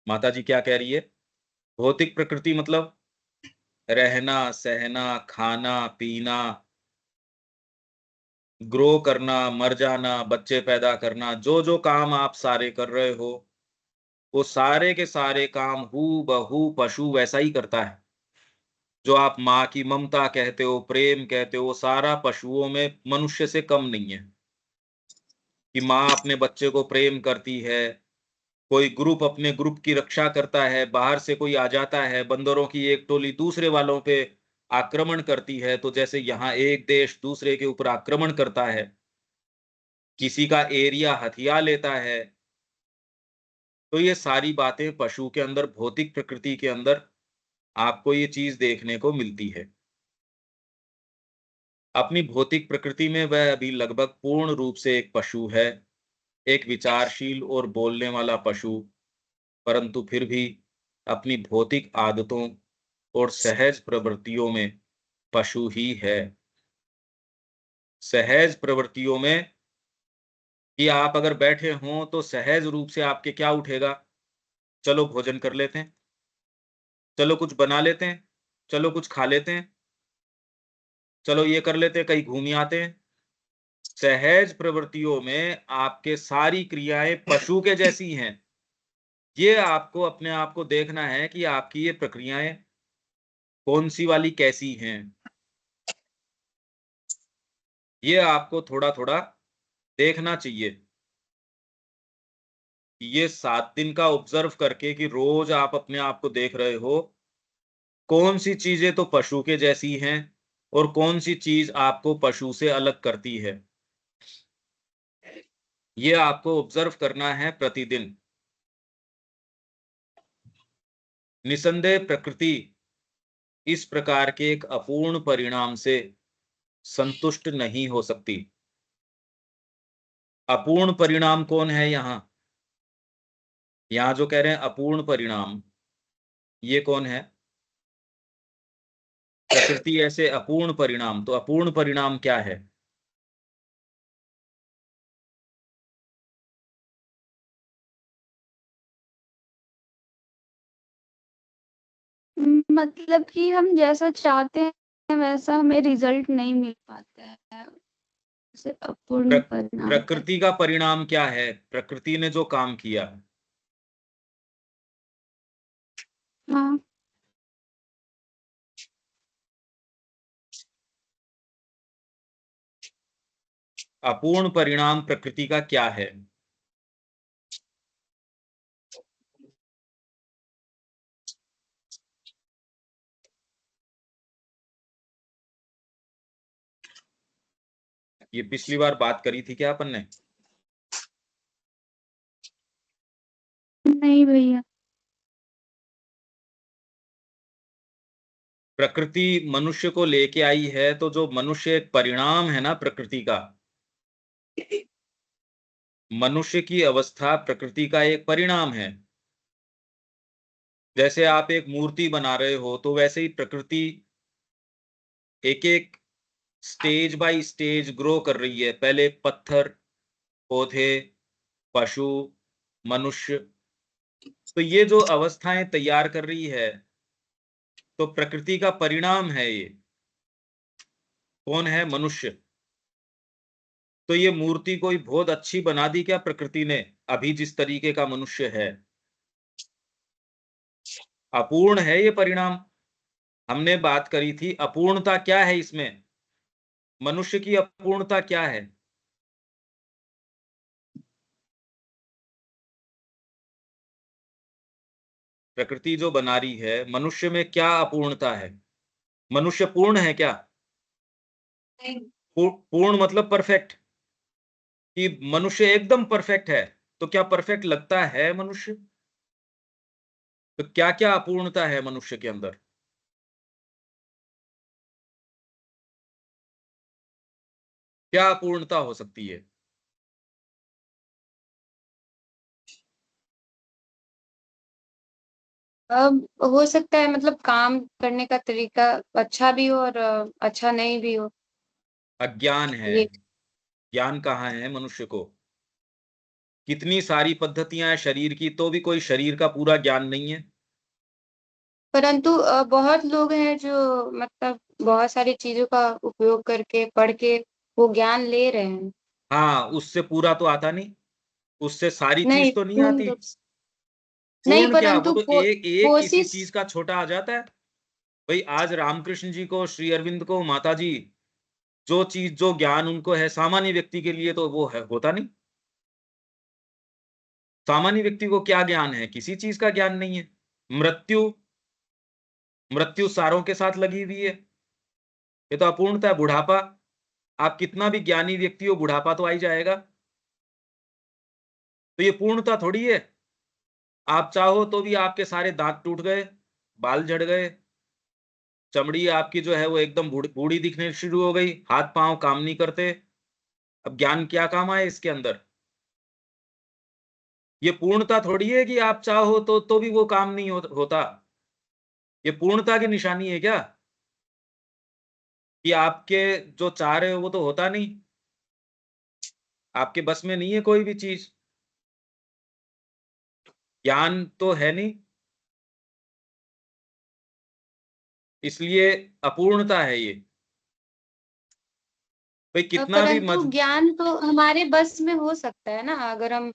माता जी क्या कह रही है? भौतिक प्रकृति मतलब रहना, सहना, खाना, पीना, ग्रो करना, मर जाना, बच्चे पैदा करना, जो जो काम आप सारे कर रहे हो वो सारे के सारे काम हू बहू पशु वैसा ही करता है। जो आप माँ की ममता कहते हो, प्रेम कहते हो, वो सारा पशुओं में मनुष्य से कम नहीं है। कि माँ अपने बच्चे को प्रेम करती है, कोई ग्रुप अपने ग्रुप की रक्षा करता है, बाहर से कोई आ जाता है, बंदरों की एक टोली दूसरे वालों पे आक्रमण करती है, तो जैसे यहाँ एक देश दूसरे के ऊपर आक्रमण करता है, किसी का एरिया हथिया लेता है, तो ये सारी बातें पशु के अंदर, भौतिक प्रकृति के अंदर आपको ये चीज देखने को मिलती है। अपनी भौतिक प्रकृति में वह अभी लगभग पूर्ण रूप से एक पशु है, एक विचारशील और बोलने वाला पशु, परंतु फिर भी अपनी भौतिक आदतों और सहज प्रवृत्तियों में पशु ही है। सहज प्रवृत्तियों में कि आप अगर बैठे हों तो सहज रूप से आपके क्या उठेगा? चलो भोजन कर लेते हैं, चलो कुछ बना लेते हैं, चलो कुछ खा लेते हैं, चलो ये कर लेते हैं, कहीं घूम ही आते हैं। सहज प्रवृत्तियों में आपके सारी क्रियाएं पशु के जैसी हैं। ये आपको अपने आप को देखना है कि आपकी ये प्रक्रियाएं कौन सी वाली कैसी हैं। ये आपको थोड़ा थोड़ा देखना चाहिए। ये 7 दिन का ऑब्जर्व करके कि रोज आप अपने आप को देख रहे हो, कौन सी चीजें तो पशु के जैसी हैं और कौन सी चीज आपको पशु से अलग करती है। ये आपको ऑब्जर्व करना है प्रतिदिन। निसंदेह प्रकृति इस प्रकार के एक अपूर्ण परिणाम से संतुष्ट नहीं हो सकती। अपूर्ण परिणाम कौन है यहाँ? यहाँ जो कह रहे हैं अपूर्ण परिणाम, ये कौन है? प्रकृति ऐसे अपूर्ण परिणाम, तो अपूर्ण परिणाम क्या है? मतलब कि हम जैसा चाहते हैं वैसा हमें रिजल्ट नहीं मिल पाता है, उसे अपूर्ण परिणाम कहते प्रकृति का परिणाम क्या है? प्रकृति ने जो काम किया, हैं। हाँ, अपूर्ण परिणाम प्रकृति का क्या है? ये पिछली बार बात करी थी क्या अपन ने? नहीं भैया। प्रकृति मनुष्य को लेके आई है, तो जो मनुष्य एक परिणाम है ना प्रकृति का, मनुष्य की अवस्था प्रकृति का एक परिणाम है। जैसे आप एक मूर्ति बना रहे हो, तो वैसे ही प्रकृति एक एक स्टेज बाय स्टेज ग्रो कर रही है। पहले पत्थर, पौधे, पशु, मनुष्य, तो ये जो अवस्थाएं तैयार कर रही है, तो प्रकृति का परिणाम है ये। कौन है? मनुष्य। तो ये मूर्ति कोई बहुत अच्छी बना दी क्या प्रकृति ने? अभी जिस तरीके का मनुष्य है, अपूर्ण है ये परिणाम। हमने बात करी थी अपूर्णता क्या है इसमें, मनुष्य की अपूर्णता क्या है? प्रकृति जो बना रही है, मनुष्य में क्या अपूर्णता है? मनुष्य पूर्ण है क्या? नहीं, पूर्ण मतलब परफेक्ट, कि मनुष्य एकदम परफेक्ट है। तो क्या परफेक्ट लगता है मनुष्य? तो क्या क्या अपूर्णता है मनुष्य के अंदर? क्या अपूर्णता हो सकती है? अब हो सकता है मतलब काम करने का तरीका अच्छा भी हो और अच्छा नहीं भी हो। अज्ञान है। ये ज्ञान कहाँ है मनुष्य को? कितनी सारी पद्धतियां हैं शरीर की, तो भी कोई शरीर का पूरा ज्ञान नहीं है। परंतु बहुत लोग हैं जो मतलब बहुत सारी चीजों का उपयोग करके पढ़ के वो ज्ञान ले रहे हैं। हाँ, उससे पूरा तो आता नहीं, उससे सारी नहीं चीज तो नहीं पूर्ण आती। रूप से नहीं, पूर्ण क्या, वो परंतु तो एक एक किसी कोशिश। चीज का छोटा आ जाता है। भाई आज रामकृष्ण जी को, श्री अरविंद को, माता जी, जो चीज जो ज्ञान उनको है, सामान्य व्यक्ति के लिए तो वो है होता नहीं। सामान्य व्यक्ति को क्या ज्ञान है? किसी चीज का ज्ञान नहीं है। मृत्यु, मृत्यु सारों के साथ लगी हुई है, ये तो अपूर्णता है। बुढ़ापा, आप कितना भी ज्ञानी व्यक्ति हो, बुढ़ापा तो आ ही जाएगा। तो ये पूर्णता थोड़ी है। आप चाहो तो भी आपके सारे दांत टूट गए, बाल झड़ गए, चमड़ी आपकी जो है वो एकदम बूढ़ी दिखने शुरू हो गई, हाथ पांव काम नहीं करते। अब ज्ञान क्या काम आए इसके अंदर? ये पूर्णता थोड़ी है कि आप चाहो तो भी वो काम नहीं होता। ये पूर्णता की निशानी है क्या कि आपके जो चाह रहे हो वो तो होता नहीं? आपके बस में नहीं है कोई भी चीज, ज्ञान तो है नहीं, इसलिए अपूर्णता है ये। भाई कितना भी परंतु ज्ञान तो हमारे बस में हो सकता है ना, अगर हम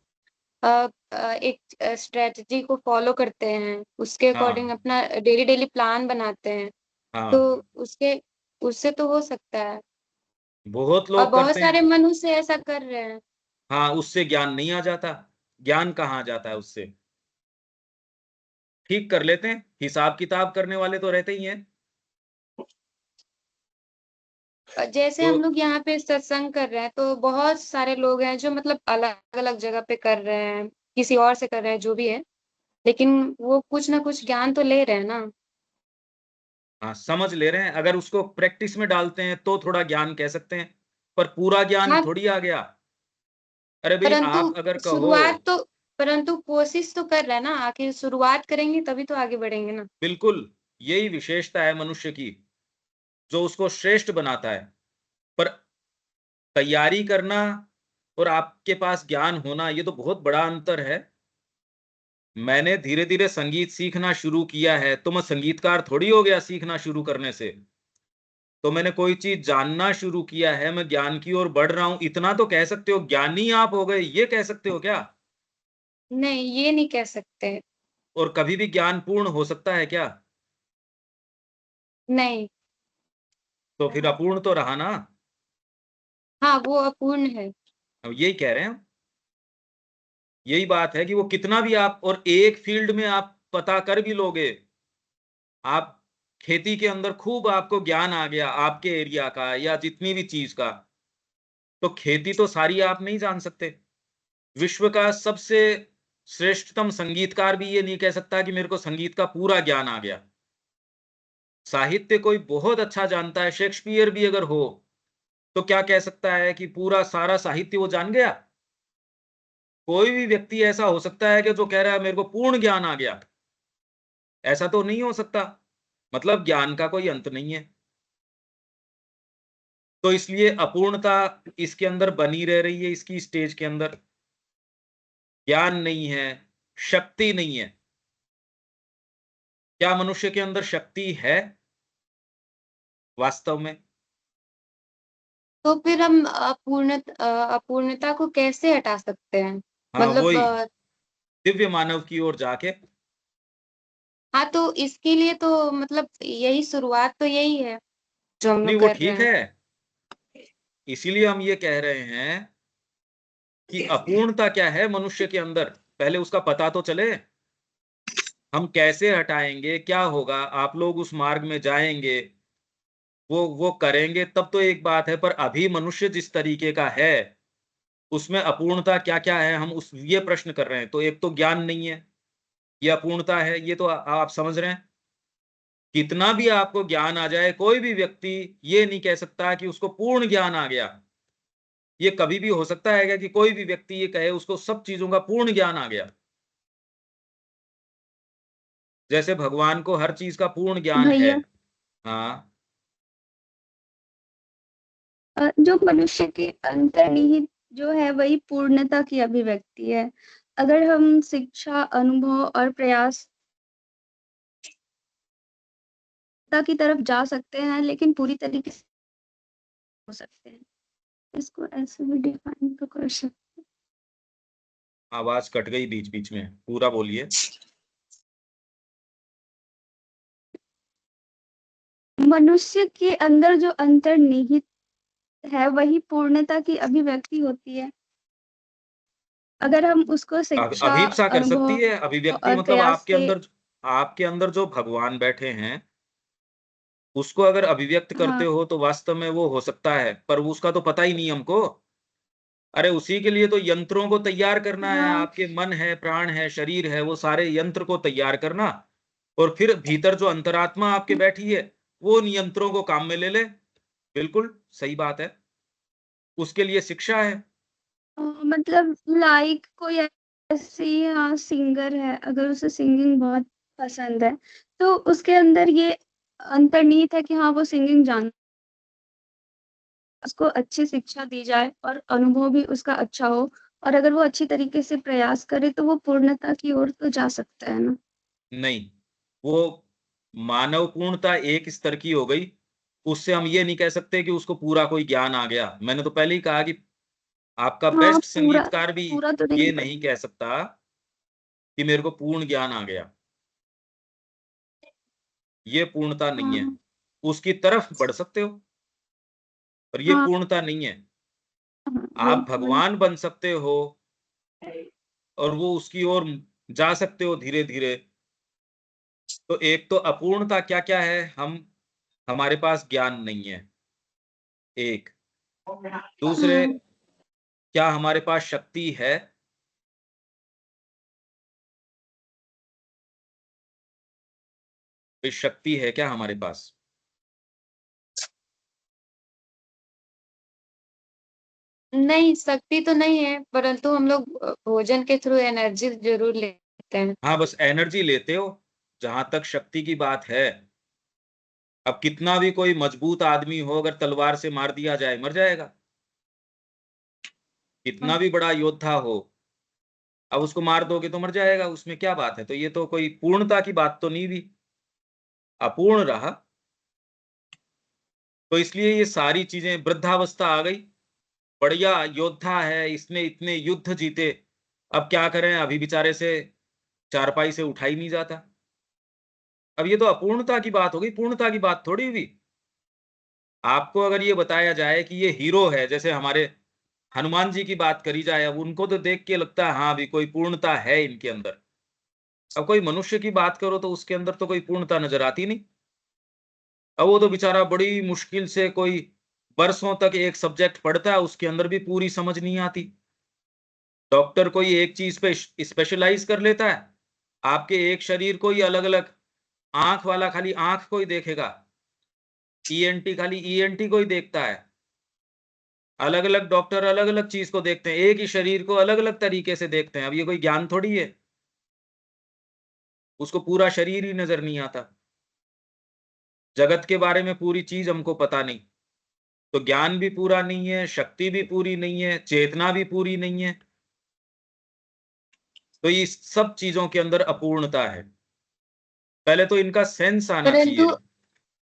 एक स्ट्रेटजी को फॉलो करते हैं, उसके अकॉर्डिंग हाँ, अपना डेली डेली प्लान बनाते हैं, तो हाँ, उसके उससे तो हो सकता है। बहुत और लोग बहुत करते हैं। सारे मनुष्य ऐसा कर रहे हैं। हाँ, उससे ज्ञान नहीं आ जाता। ज्ञान कहाँ आ जाता है उससे? ठीक कर लेते हैं, हिसाब किताब करने वाले तो रहते ही हैं। और जैसे तो हम लोग यहाँ पे सत्संग कर रहे हैं तो बहुत सारे लोग हैं जो मतलब अलग अलग जगह पे कर रहे हैं, किसी और से कर रहे हैं, जो भी है, लेकिन वो कुछ ना कुछ ज्ञान तो ले रहे हैं ना। हाँ, समझ ले रहे हैं। अगर उसको प्रैक्टिस में डालते हैं तो थोड़ा ज्ञान कह सकते हैं, पर पूरा ज्ञान हाँ, थोड़ी आ गया। अरे भाई, परंतु आप अगर कहो, शुरुआत तो परंतु कोशिश तो कर रहे हैं ना, आखिर शुरुआत करेंगे तभी तो आगे बढ़ेंगे ना। बिल्कुल, यही विशेषता है मनुष्य की जो उसको श्रेष्ठ बनाता है। पर तैयारी करना और आपके पास ज्ञान होना, ये तो बहुत बड़ा अंतर है। मैंने धीरे धीरे संगीत सीखना शुरू किया है, तो मैं संगीतकार थोड़ी हो गया सीखना शुरू करने से। तो मैंने कोई चीज जानना शुरू किया है, मैं ज्ञान की ओर बढ़ रहा हूं, इतना तो कह सकते हो। ज्ञानी आप हो गए, ये कह सकते हो क्या? नहीं, ये नहीं कह सकते। और कभी भी ज्ञान पूर्ण हो सकता है क्या? नहीं। तो फिर अपूर्ण तो रहा ना। हाँ, वो अपूर्ण है। हम यही कह रहे हैं। यही बात है कि वो कितना भी आप, और एक फील्ड में आप पता कर भी लोगे, आप खेती के अंदर खूब आपको ज्ञान आ गया आपके एरिया का या जितनी भी चीज का, तो खेती तो सारी आप नहीं जान सकते। विश्व का सबसे श्रेष्ठतम संगीतकार भी ये नहीं कह सकता कि मेरे को संगीत का पूरा ज्ञान आ गया। साहित्य कोई बहुत अच्छा जानता है, शेक्सपियर भी अगर हो, तो क्या कह सकता है कि पूरा सारा साहित्य वो जान गया? कोई भी व्यक्ति ऐसा हो सकता है कि जो कह रहा है मेरे को पूर्ण ज्ञान आ गया, ऐसा तो नहीं हो सकता। मतलब ज्ञान का कोई अंत नहीं है। तो इसलिए अपूर्णता इसके अंदर बनी रह रही है, इसकी स्टेज के अंदर ज्ञान नहीं है, शक्ति नहीं है। क्या मनुष्य के अंदर शक्ति है वास्तव में? तो फिर हम अपूर्णता को कैसे हटा सकते हैं? हाँ, मतलब वही दिव्य मानव की ओर जाके। हाँ, तो इसके लिए तो मतलब यही शुरुआत तो यही है जो हम नहीं, लोग वो कर रहे ठीक हैं। है। इसीलिए हम ये कह रहे हैं कि अपूर्णता क्या है मनुष्य के अंदर, पहले उसका पता तो चले। हम कैसे हटाएंगे, क्या होगा, आप लोग उस मार्ग में जाएंगे, वो करेंगे तब तो एक बात है। पर अभी मनुष्य जिस तरीके का है, उसमें अपूर्णता क्या क्या है, हम उस ये प्रश्न कर रहे हैं। तो एक तो ज्ञान नहीं है, ये अपूर्णता है, ये तो आप समझ रहे हैं। कितना भी आपको ज्ञान आ जाए, कोई भी व्यक्ति ये नहीं कह सकता कि उसको पूर्ण ज्ञान आ गया। ये कभी भी हो सकता है कि कोई भी व्यक्ति ये कहे उसको सब चीजों का पूर्ण ज्ञान आ गया, जैसे भगवान को हर चीज का पूर्ण ज्ञान है। भैया, हाँ, जो मनुष्य के अंतर्निहित जो है वही पूर्णता की अभिव्यक्ति है। अगर हम शिक्षा, अनुभव और प्रयास की तरफ जा सकते हैं, लेकिन पूरी तरीके से हो सकते हैं। इसको ऐसे भी डिफाइन तो कर सकते आवाज कट गई बीच बीच में, पूरा बोलिए। हैं। मनुष्य के अंदर जो अंतर्निहित है वही पूर्णता की अभिव्यक्ति होती है। अगर हम उसको शिक्षा, अभीपसा कर सकती अनुभव है अभिव्यक्ति, और मतलब प्रयास से, आपके अंदर जो भगवान बैठे हैं, उसको अगर अभिव्यक्त करते हाँ हो तो वास्तव में वो हो सकता है, पर उसका तो पता ही नहीं हमको। अरे उसी के लिए तो यंत्रों को तैयार करना है। हाँ आपके मन है, प्राण है, शरीर है, वो सारे यंत्र को तैयार करना, और फिर भीतर जो अंतरात्मा आपके बैठी है, वो उन यंत्रों को काम में ले ले। बिल्कुल सही बात है, उसके लिए शिक्षा है। मतलब लाइक कोई ऐसी, हाँ, सिंगर है, अगर उसे सिंगिंग बहुत पसंद है तो उसके अंदर ये अंतर्निहित है कि हाँ वो सिंगिंग जान, उसको अच्छी शिक्षा दी जाए और अनुभव भी उसका अच्छा हो, और अगर वो अच्छी तरीके से प्रयास करे तो वो पूर्णता की ओर तो जा सकता है ना। नहीं, वो मानव पूर्णता एक स्तर की हो गई, उससे हम ये नहीं कह सकते कि उसको पूरा कोई ज्ञान आ गया। मैंने तो पहले ही कहा कि आपका हाँ, बेस्ट पूरा संगीतकार भी पूरा तो नहीं ये पर नहीं कह सकता कि मेरे को पूर्ण ज्ञान आ गया। ये पूर्णता नहीं है। हाँ उसकी तरफ बढ़ सकते हो। पर ये हाँ। पूर्णता नहीं है। हाँ, आप वही भगवान बन सकते हो और वो उसकी ओर जा सकते हो धीरे धीरे। तो एक तो अपूर्णता क्या क्या है, हमारे पास ज्ञान नहीं है, एक। दूसरे, क्या हमारे पास शक्ति है? कोई शक्ति है क्या हमारे पास? नहीं, शक्ति तो नहीं है, परंतु हम लोग भोजन के थ्रू एनर्जी जरूर लेते हैं। हाँ, बस एनर्जी लेते हो। जहां तक शक्ति की बात है, अब कितना भी कोई मजबूत आदमी हो, अगर तलवार से मार दिया जाए मर जाएगा। कितना भी बड़ा योद्धा हो, अब उसको मार दोगे तो मर जाएगा, उसमें क्या बात है? तो ये तो कोई पूर्णता की बात तो नहीं भी, अपूर्ण रहा। तो इसलिए ये सारी चीजें, वृद्धावस्था आ गई, बढ़िया योद्धा है, इसने इतने युद्ध जीते, अब क्या करें, अभी बेचारे से चारपाई से उठा ही नहीं जाता। अब ये तो अपूर्णता की बात हो गई, पूर्णता की बात थोड़ी हुई। आपको अगर ये बताया जाए कि ये हीरो है, जैसे हमारे हनुमान जी की बात करी जाए, अब उनको तो देख के लगता है हाँ भी कोई पूर्णता है इनके अंदर। अब कोई मनुष्य की बात करो तो उसके अंदर तो कोई पूर्णता नजर आती नहीं। अब वो तो बेचारा बड़ी मुश्किल से कोई बरसों तक एक सब्जेक्ट पढ़ता है, उसके अंदर भी पूरी समझ नहीं आती। डॉक्टर कोई एक चीज पे स्पेशलाइज कर लेता है, आपके एक शरीर को ही अलग अलग, आंख वाला खाली आंख को ही देखेगा, ईएनटी खाली ईएनटी को ही देखता है। अलग अलग डॉक्टर अलग अलग चीज को देखते हैं, एक ही शरीर को अलग अलग तरीके से देखते हैं। अब ये कोई ज्ञान थोड़ी है, उसको पूरा शरीर ही नजर नहीं आता। जगत के बारे में पूरी चीज हमको पता नहीं, तो ज्ञान भी पूरा नहीं है, शक्ति भी पूरी नहीं है, चेतना भी पूरी नहीं है। तो ये सब चीजों के अंदर अपूर्णता है। पहले तो इनका सेंस आना परंतु चाहिए।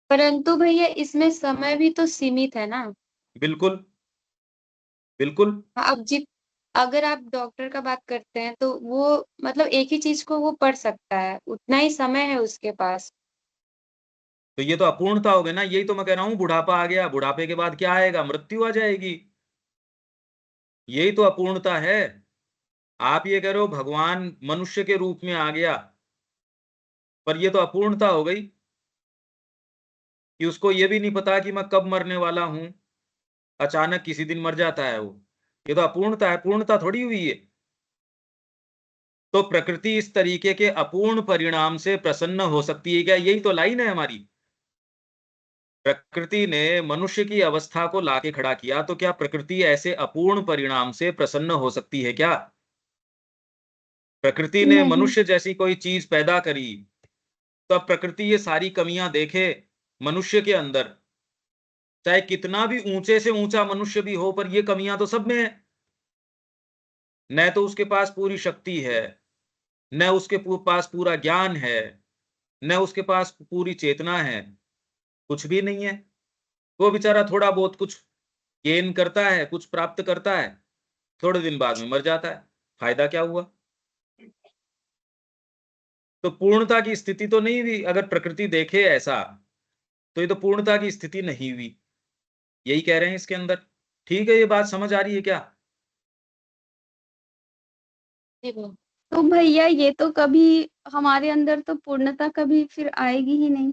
परंतु भैया, इसमें समय भी तो सीमित है ना। बिल्कुल बिल्कुल। अब जी, अगर आप डॉक्टर का बात करते हैं तो वो मतलब एक ही चीज को वो पढ़ सकता है, उतना ही समय है उसके पास। तो ये तो अपूर्णता हो गई ना, यही तो मैं कह रहा हूं, बुढ़ापा आ गया, बुढ़ापे के बाद क्या आएगा? मृत्यु आ जाएगी। यही तो अपूर्णता है। आप ये कह रहे हो भगवान मनुष्य के रूप में आ गया, पर ये तो अपूर्णता हो गई कि उसको ये भी नहीं पता कि मैं कब मरने वाला हूं, अचानक किसी दिन मर जाता है वो। ये तो अपूर्णता है, पूर्णता थोड़ी हुई है। तो प्रकृति इस तरीके के अपूर्ण परिणाम से प्रसन्न हो सकती है क्या? यही तो लाइन है हमारी। प्रकृति ने मनुष्य की अवस्था को लाके खड़ा किया, तो क्या प्रकृति ऐसे अपूर्ण परिणाम से प्रसन्न हो सकती है क्या? प्रकृति ने नहीं। मनुष्य जैसी कोई चीज पैदा करी, तो अब प्रकृति ये सारी कमियां देखे मनुष्य के अंदर, चाहे कितना भी ऊंचे से ऊंचा मनुष्य भी हो, पर ये कमियां तो सब में है। न तो उसके पास पूरी शक्ति है, न उसके पास पूरा ज्ञान है, न उसके पास पूरी चेतना है, कुछ भी नहीं है। वो बेचारा थोड़ा बहुत कुछ गेन करता है, कुछ प्राप्त करता है, थोड़े दिन बाद में मर जाता है। फायदा क्या हुआ? तो पूर्णता की स्थिति तो नहीं हुई। अगर प्रकृति देखे ऐसा, तो ये तो पूर्णता की स्थिति नहीं हुई, यही कह रहे हैं इसके अंदर। ठीक है, ये बात समझ आ रही है क्या? जी भैया। तो भैया ये तो कभी हमारे अंदर तो पूर्णता कभी फिर आएगी ही नहीं।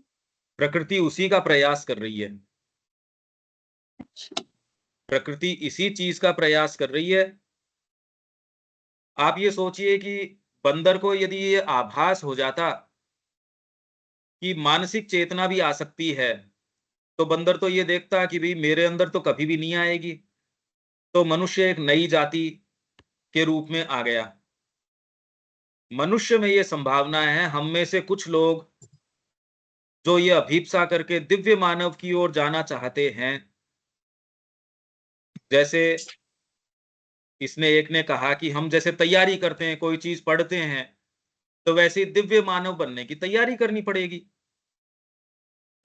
प्रकृति उसी का प्रयास कर रही है। अच्छा। प्रकृति इसी चीज का प्रयास कर रही है। आप ये सोचिए कि बंदर को यदि ये आभास हो जाता कि मानसिक चेतना भी आ सकती है, तो बंदर तो ये देखता कि भाई मेरे अंदर तो कभी भी नहीं आएगी। तो मनुष्य एक नई जाति के रूप में आ गया। मनुष्य में ये संभावना है, हम में से कुछ लोग जो ये अभीप्सा करके दिव्य मानव की ओर जाना चाहते हैं। जैसे इसने एक ने कहा कि हम जैसे तैयारी करते हैं, कोई चीज पढ़ते हैं, तो वैसे ही दिव्य मानव बनने की तैयारी करनी पड़ेगी।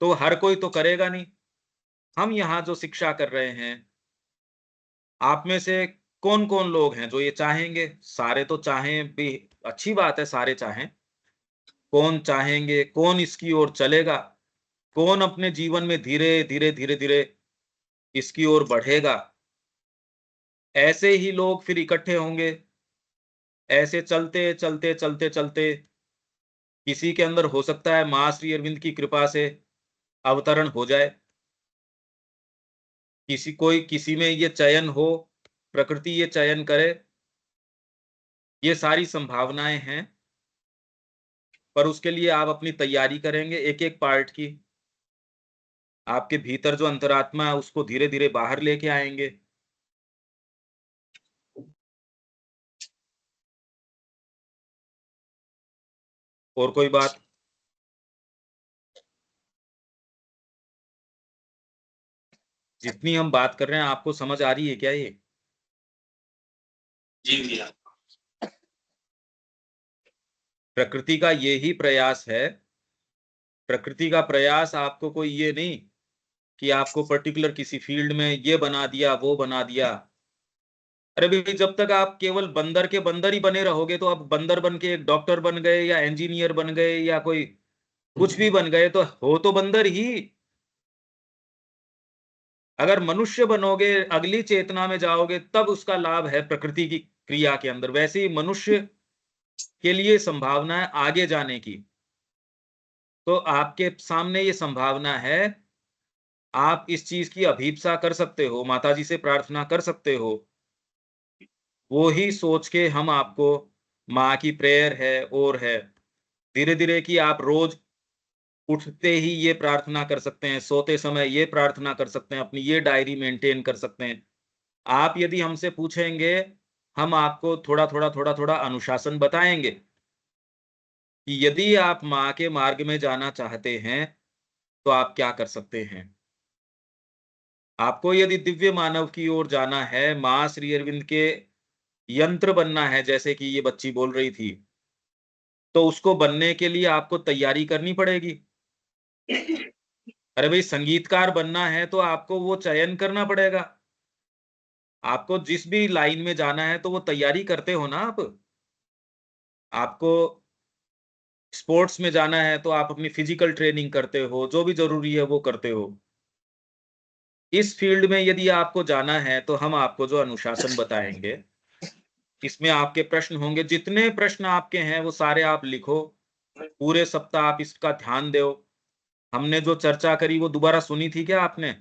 तो हर कोई तो करेगा नहीं। हम यहाँ जो शिक्षा कर रहे हैं, आप में से कौन कौन लोग हैं जो ये चाहेंगे? सारे तो चाहें भी, अच्छी बात है, सारे चाहें। कौन चाहेंगे, कौन इसकी ओर चलेगा, कौन अपने जीवन में धीरे धीरे धीरे धीरे इसकी ओर बढ़ेगा, ऐसे ही लोग फिर इकट्ठे होंगे, ऐसे चलते चलते चलते चलते किसी के अंदर हो सकता है मां श्री अरविंद की कृपा से अवतरण हो जाए, किसी में ये चयन हो, प्रकृति ये चयन करे, ये सारी संभावनाएं हैं। पर उसके लिए आप अपनी तैयारी करेंगे एक एक पार्ट की, आपके भीतर जो अंतरात्मा है उसको धीरे धीरे बाहर लेके आएंगे। और कोई बात? जितनी हम बात कर रहे हैं आपको समझ आ रही है क्या ये? जी भैया। प्रकृति का यही प्रयास है। प्रकृति का प्रयास आपको कोई ये नहीं कि आपको पर्टिकुलर किसी फील्ड में ये बना दिया वो बना दिया। अरे भाई, जब तक आप केवल बंदर के बंदर ही बने रहोगे तो आप बंदर बन के एक डॉक्टर बन गए या इंजीनियर बन गए या कोई कुछ भी बन गए तो हो तो बंदर ही। अगर मनुष्य बनोगे, अगली चेतना में जाओगे, तब उसका लाभ है प्रकृति की क्रिया के अंदर। वैसे ही मनुष्य के लिए संभावना है आगे जाने की, तो आपके सामने ये संभावना है, आप इस चीज की अभीप्सा कर सकते हो, माताजी से प्रार्थना कर सकते हो। वो ही सोच के हम आपको, माँ की प्रेयर है और है धीरे धीरे कि आप रोज उठते ही ये प्रार्थना कर सकते हैं, सोते समय ये प्रार्थना कर सकते हैं, अपनी ये डायरी मेंटेन कर सकते हैं। आप यदि हमसे पूछेंगे, हम आपको थोड़ा थोड़ा थोड़ा थोड़ा अनुशासन बताएंगे कि यदि आप माँ के मार्ग में जाना चाहते हैं तो आप क्या कर सकते हैं। आपको यदि दिव्य मानव की ओर जाना है, माँ श्री अरविंद के यंत्र बनना है, जैसे कि ये बच्ची बोल रही थी, तो उसको बनने के लिए आपको तैयारी करनी पड़ेगी। अरे भाई, संगीतकार बनना है तो आपको वो चयन करना पड़ेगा। आपको जिस भी लाइन में जाना है तो वो तैयारी करते हो ना आप। आपको स्पोर्ट्स में जाना है तो आप अपनी फिजिकल ट्रेनिंग करते हो, जो भी जरूरी है वो करते हो। इस फील्ड में यदि आपको जाना है तो हम आपको जो अनुशासन बताएंगे, इसमें आपके प्रश्न होंगे, जितने प्रश्न आपके हैं वो सारे आप लिखो, पूरे सप्ताह आप इसका ध्यान दो। हमने जो चर्चा करी वो दोबारा सुनी थी क्या आपने,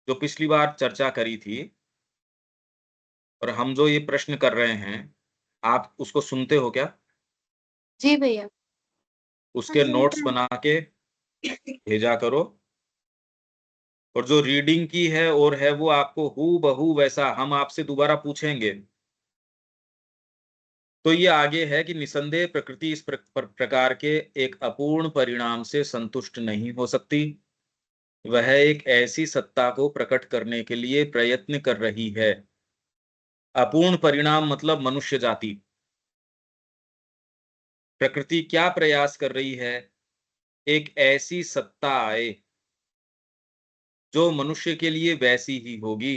जो पिछली बार चर्चा करी थी? और हम जो ये प्रश्न कर रहे हैं, आप उसको सुनते हो क्या? जी भैया। उसके नोट्स बना के भेजा करो। और जो रीडिंग की है और है वो आपको हू बहू वैसा हम आपसे दोबारा पूछेंगे। तो ये आगे है कि निसंदेह प्रकृति इस प्रकार के एक अपूर्ण परिणाम से संतुष्ट नहीं हो सकती। वह एक ऐसी सत्ता को प्रकट करने के लिए प्रयत्न कर रही है। अपूर्ण परिणाम मतलब मनुष्य जाति। प्रकृति क्या प्रयास कर रही है? एक ऐसी सत्ता आए जो मनुष्य के लिए वैसी ही होगी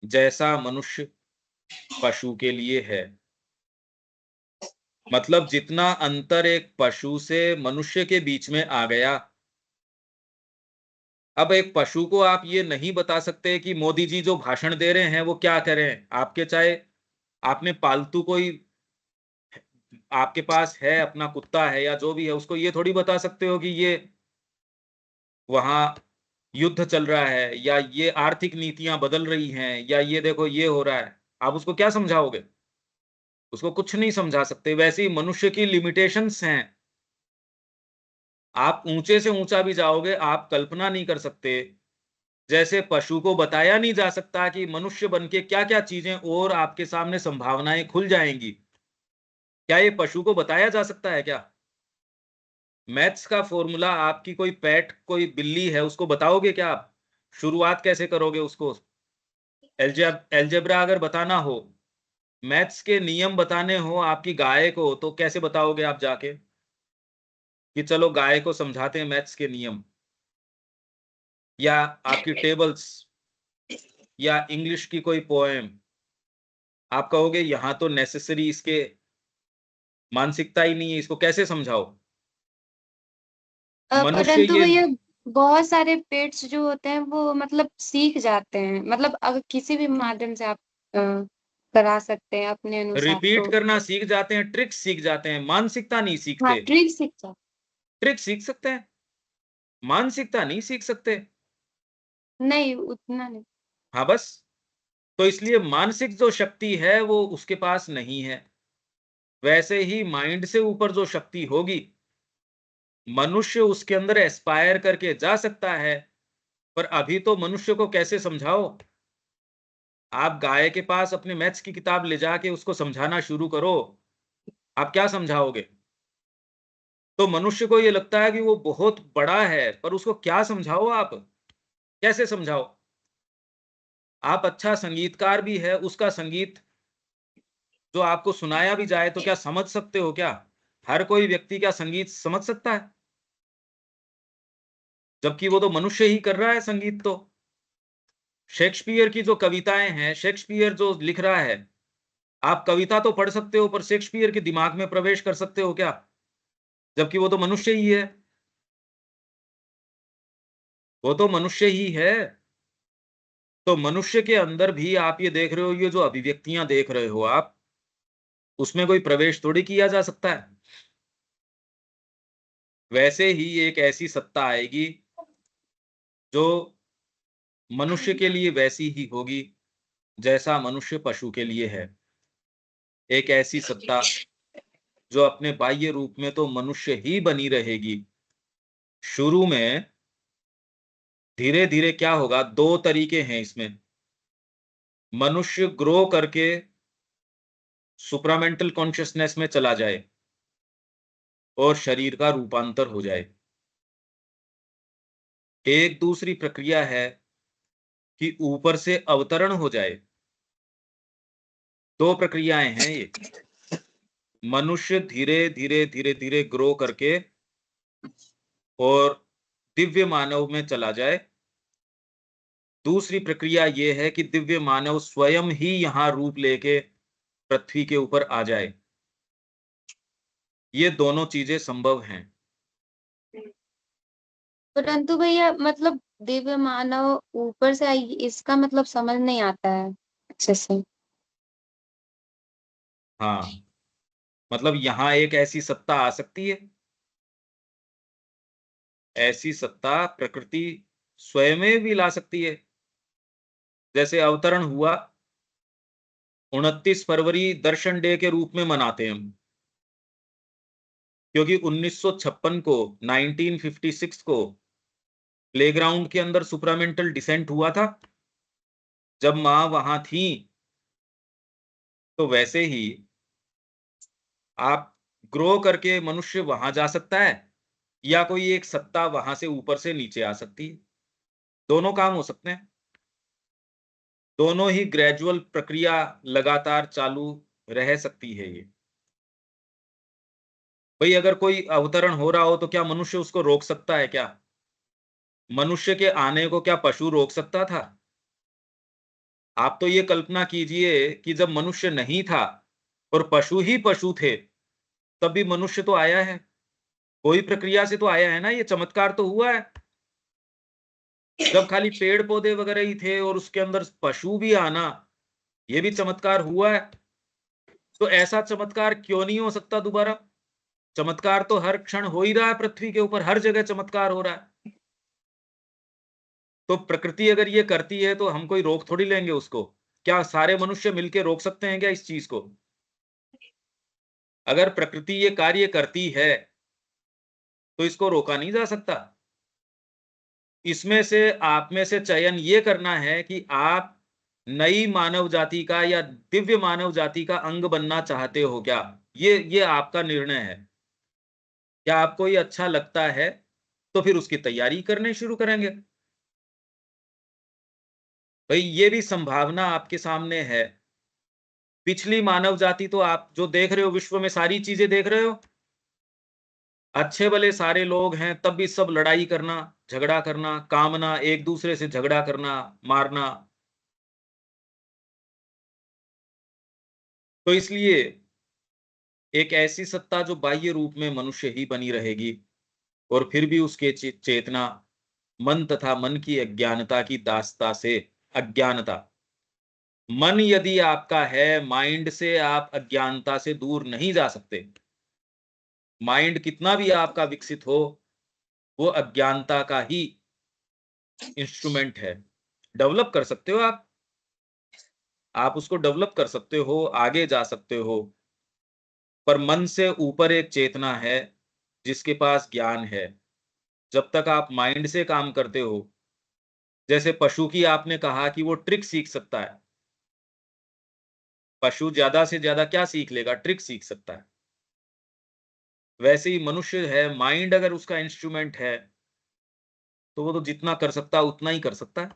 जैसा मनुष्य पशु के लिए है। मतलब जितना अंतर एक पशु से मनुष्य के बीच में आ गया, अब एक पशु को आप ये नहीं बता सकते कि मोदी जी जो भाषण दे रहे हैं वो क्या करें। आपके चाहे आपने पालतू कोई आपके पास है, अपना कुत्ता है या जो भी है, उसको ये थोड़ी बता सकते हो कि ये वहां युद्ध चल रहा है या ये आर्थिक नीतियां बदल रही हैं या ये देखो ये हो रहा है। आप उसको क्या समझाओगे? उसको कुछ नहीं समझा सकते। वैसे ही मनुष्य की लिमिटेशंस हैं। आप ऊंचे से ऊंचा भी जाओगे, आप कल्पना नहीं कर सकते। जैसे पशु को बताया नहीं जा सकता कि मनुष्य बन के क्या क्या चीजें और आपके सामने संभावनाएं खुल जाएंगी, क्या ये पशु को बताया जा सकता है क्या? मैथ्स का फॉर्मूला आपकी कोई पेट कोई बिल्ली है उसको बताओगे क्या आप? शुरुआत कैसे करोगे उसको? एल्जेब्रा अगर बताना हो, मैथ्स के नियम बताने हो आपकी गाय को, तो कैसे बताओगे आप जाके कि चलो गाय को समझाते हैं मैथ्स के नियम, या आपकी टेबल्स या इंग्लिश की कोई पोएम? आप कहोगे यहां तो नेसेसरी इसके मानसिकता ही नहीं है, इसको कैसे समझाओ? मनुष्य परंतु ये भैया बहुत सारे पेट्स जो होते हैं वो मतलब सीख जाते हैं, मतलब अगर किसी भी माध्यम से आप करा सकते हैं अपने अनुसार रिपीट तो। करना सीख जाते हैं, ट्रिक्स सीख जाते हैं, मानसिकता नहीं हाँ, सीखते। ट्रिक सीख जाते। ट्रिक सीख सकते हैं, मानसिकता नहीं सीख सकते। नहीं, उतना नहीं। हाँ बस, तो इसलिए मानसिक जो शक्ति है वो उसके पास नहीं है। वैसे ही माइंड से ऊपर जो शक्ति होगी, मनुष्य उसके अंदर एस्पायर करके जा सकता है। पर अभी तो मनुष्य को कैसे समझाओ? आप गाय के पास अपने मैथ्स की किताब ले जाके उसको समझाना शुरू करो, आप क्या समझाओगे? तो मनुष्य को ये लगता है कि वो बहुत बड़ा है, पर उसको क्या समझाओ आप? कैसे समझाओ? आप अच्छा संगीतकार भी है, उसका संगीत जो आपको सुनाया भी जाए तो क्या समझ सकते हो क्या? हर कोई व्यक्ति क्या संगीत समझ सकता है? जबकि वो तो मनुष्य ही कर रहा है संगीत तो। शेक्सपियर की जो कविताएं हैं, शेक्सपियर जो लिख रहा है, आप कविता तो पढ़ सकते हो, पर शेक्सपियर के दिमाग में प्रवेश कर सकते हो क्या? जबकि वो तो मनुष्य ही है। वो तो मनुष्य ही है। तो मनुष्य के अंदर भी आप ये देख रहे हो, ये जो अभिव्यक्तियां देख रहे हो आप, उसमें कोई प्रवेश थोड़ी किया जा सकता है। वैसे ही एक ऐसी सत्ता आएगी जो मनुष्य के लिए वैसी ही होगी जैसा मनुष्य पशु के लिए है। एक ऐसी सत्ता जो अपने बाह्य रूप में तो मनुष्य ही बनी रहेगी। शुरू में धीरे धीरे क्या होगा, दो तरीके हैं इसमें। मनुष्य ग्रो करके सुप्रामेंटल कॉन्शियसनेस में चला जाए और शरीर का रूपांतर हो जाए। एक दूसरी प्रक्रिया है कि ऊपर से अवतरण हो जाए। दो प्रक्रियाएं हैं ये। मनुष्य धीरे धीरे धीरे धीरे ग्रो करके और दिव्य मानव में चला जाए। दूसरी प्रक्रिया ये है कि दिव्य मानव स्वयं ही यहां रूप लेके पृथ्वी के ऊपर आ जाए। ये दोनों चीजें संभव हैं। परंतु भैया मतलब दिव्य मानव ऊपर से आई, इसका मतलब समझ नहीं आता है अच्छे से। हाँ, मतलब यहां एक ऐसी सत्ता आ सकती है, ऐसी सत्ता प्रकृति स्वयं भी ला सकती है। जैसे अवतरण हुआ, 29 फरवरी दर्शन डे के रूप में मनाते हैं हम, क्योंकि 1956 को 1956 को प्लेग्राउंड के अंदर सुप्रामेंटल डिसेंट हुआ था। जब माँ वहां थी, तो वैसे ही आप ग्रो करके मनुष्य वहां जा सकता है, या कोई एक सत्ता वहां से ऊपर से नीचे आ सकती है। दोनों काम हो सकते हैं। दोनों ही ग्रेजुअल प्रक्रिया लगातार चालू रह सकती है ये। भाई अगर कोई अवतरण हो रहा हो तो क्या मनुष्य उसको रोक सकता है क्या? मनुष्य के आने को क्या पशु रोक सकता था? आप तो ये कल्पना कीजिए कि जब मनुष्य नहीं था और पशु ही पशु थे, तब भी मनुष्य तो आया है। कोई प्रक्रिया से तो आया है ना, ये चमत्कार तो हुआ है। जब खाली पेड़ पौधे वगैरह ही थे और उसके अंदर पशु भी आना, ये भी चमत्कार हुआ है। तो ऐसा चमत्कार क्यों नहीं हो सकता दोबारा? चमत्कार तो हर क्षण हो ही रहा है, पृथ्वी के ऊपर हर जगह चमत्कार हो रहा है। तो प्रकृति अगर ये करती है तो हम कोई रोक थोड़ी लेंगे उसको। क्या सारे मनुष्य मिलके रोक सकते हैं क्या इस चीज को? अगर प्रकृति ये कार्य करती है तो इसको रोका नहीं जा सकता। इसमें से आप में से चयन ये करना है कि आप नई मानव जाति का या दिव्य मानव जाति का अंग बनना चाहते हो क्या। ये आपका निर्णय है। क्या आपको ये अच्छा लगता है तो फिर उसकी तैयारी करने शुरू करेंगे। भाई ये भी संभावना आपके सामने है। पिछली मानव जाति तो आप जो देख रहे हो, विश्व में सारी चीजें देख रहे हो, अच्छे भले सारे लोग हैं, तब भी सब लड़ाई करना, झगड़ा करना, कामना, एक दूसरे से झगड़ा करना, मारना। तो इसलिए एक ऐसी सत्ता जो बाह्य रूप में मनुष्य ही बनी रहेगी और फिर भी उसके चेतना मन तथा मन की अज्ञानता की दास्ता से। अज्ञानता, मन यदि आपका है, माइंड से आप अज्ञानता से दूर नहीं जा सकते। माइंड कितना भी आपका विकसित हो, वो अज्ञानता का ही इंस्ट्रूमेंट है। डेवलप कर सकते हो आप उसको डेवलप कर सकते हो, आगे जा सकते हो, पर मन से ऊपर एक चेतना है जिसके पास ज्ञान है। जब तक आप माइंड से काम करते हो, जैसे पशु की आपने कहा कि वो ट्रिक सीख सकता है, पशु ज्यादा से ज्यादा क्या सीख लेगा? ट्रिक सीख सकता है। वैसे ही मनुष्य है, माइंड अगर उसका इंस्ट्रूमेंट है तो वो तो जितना कर सकता है उतना ही कर सकता है।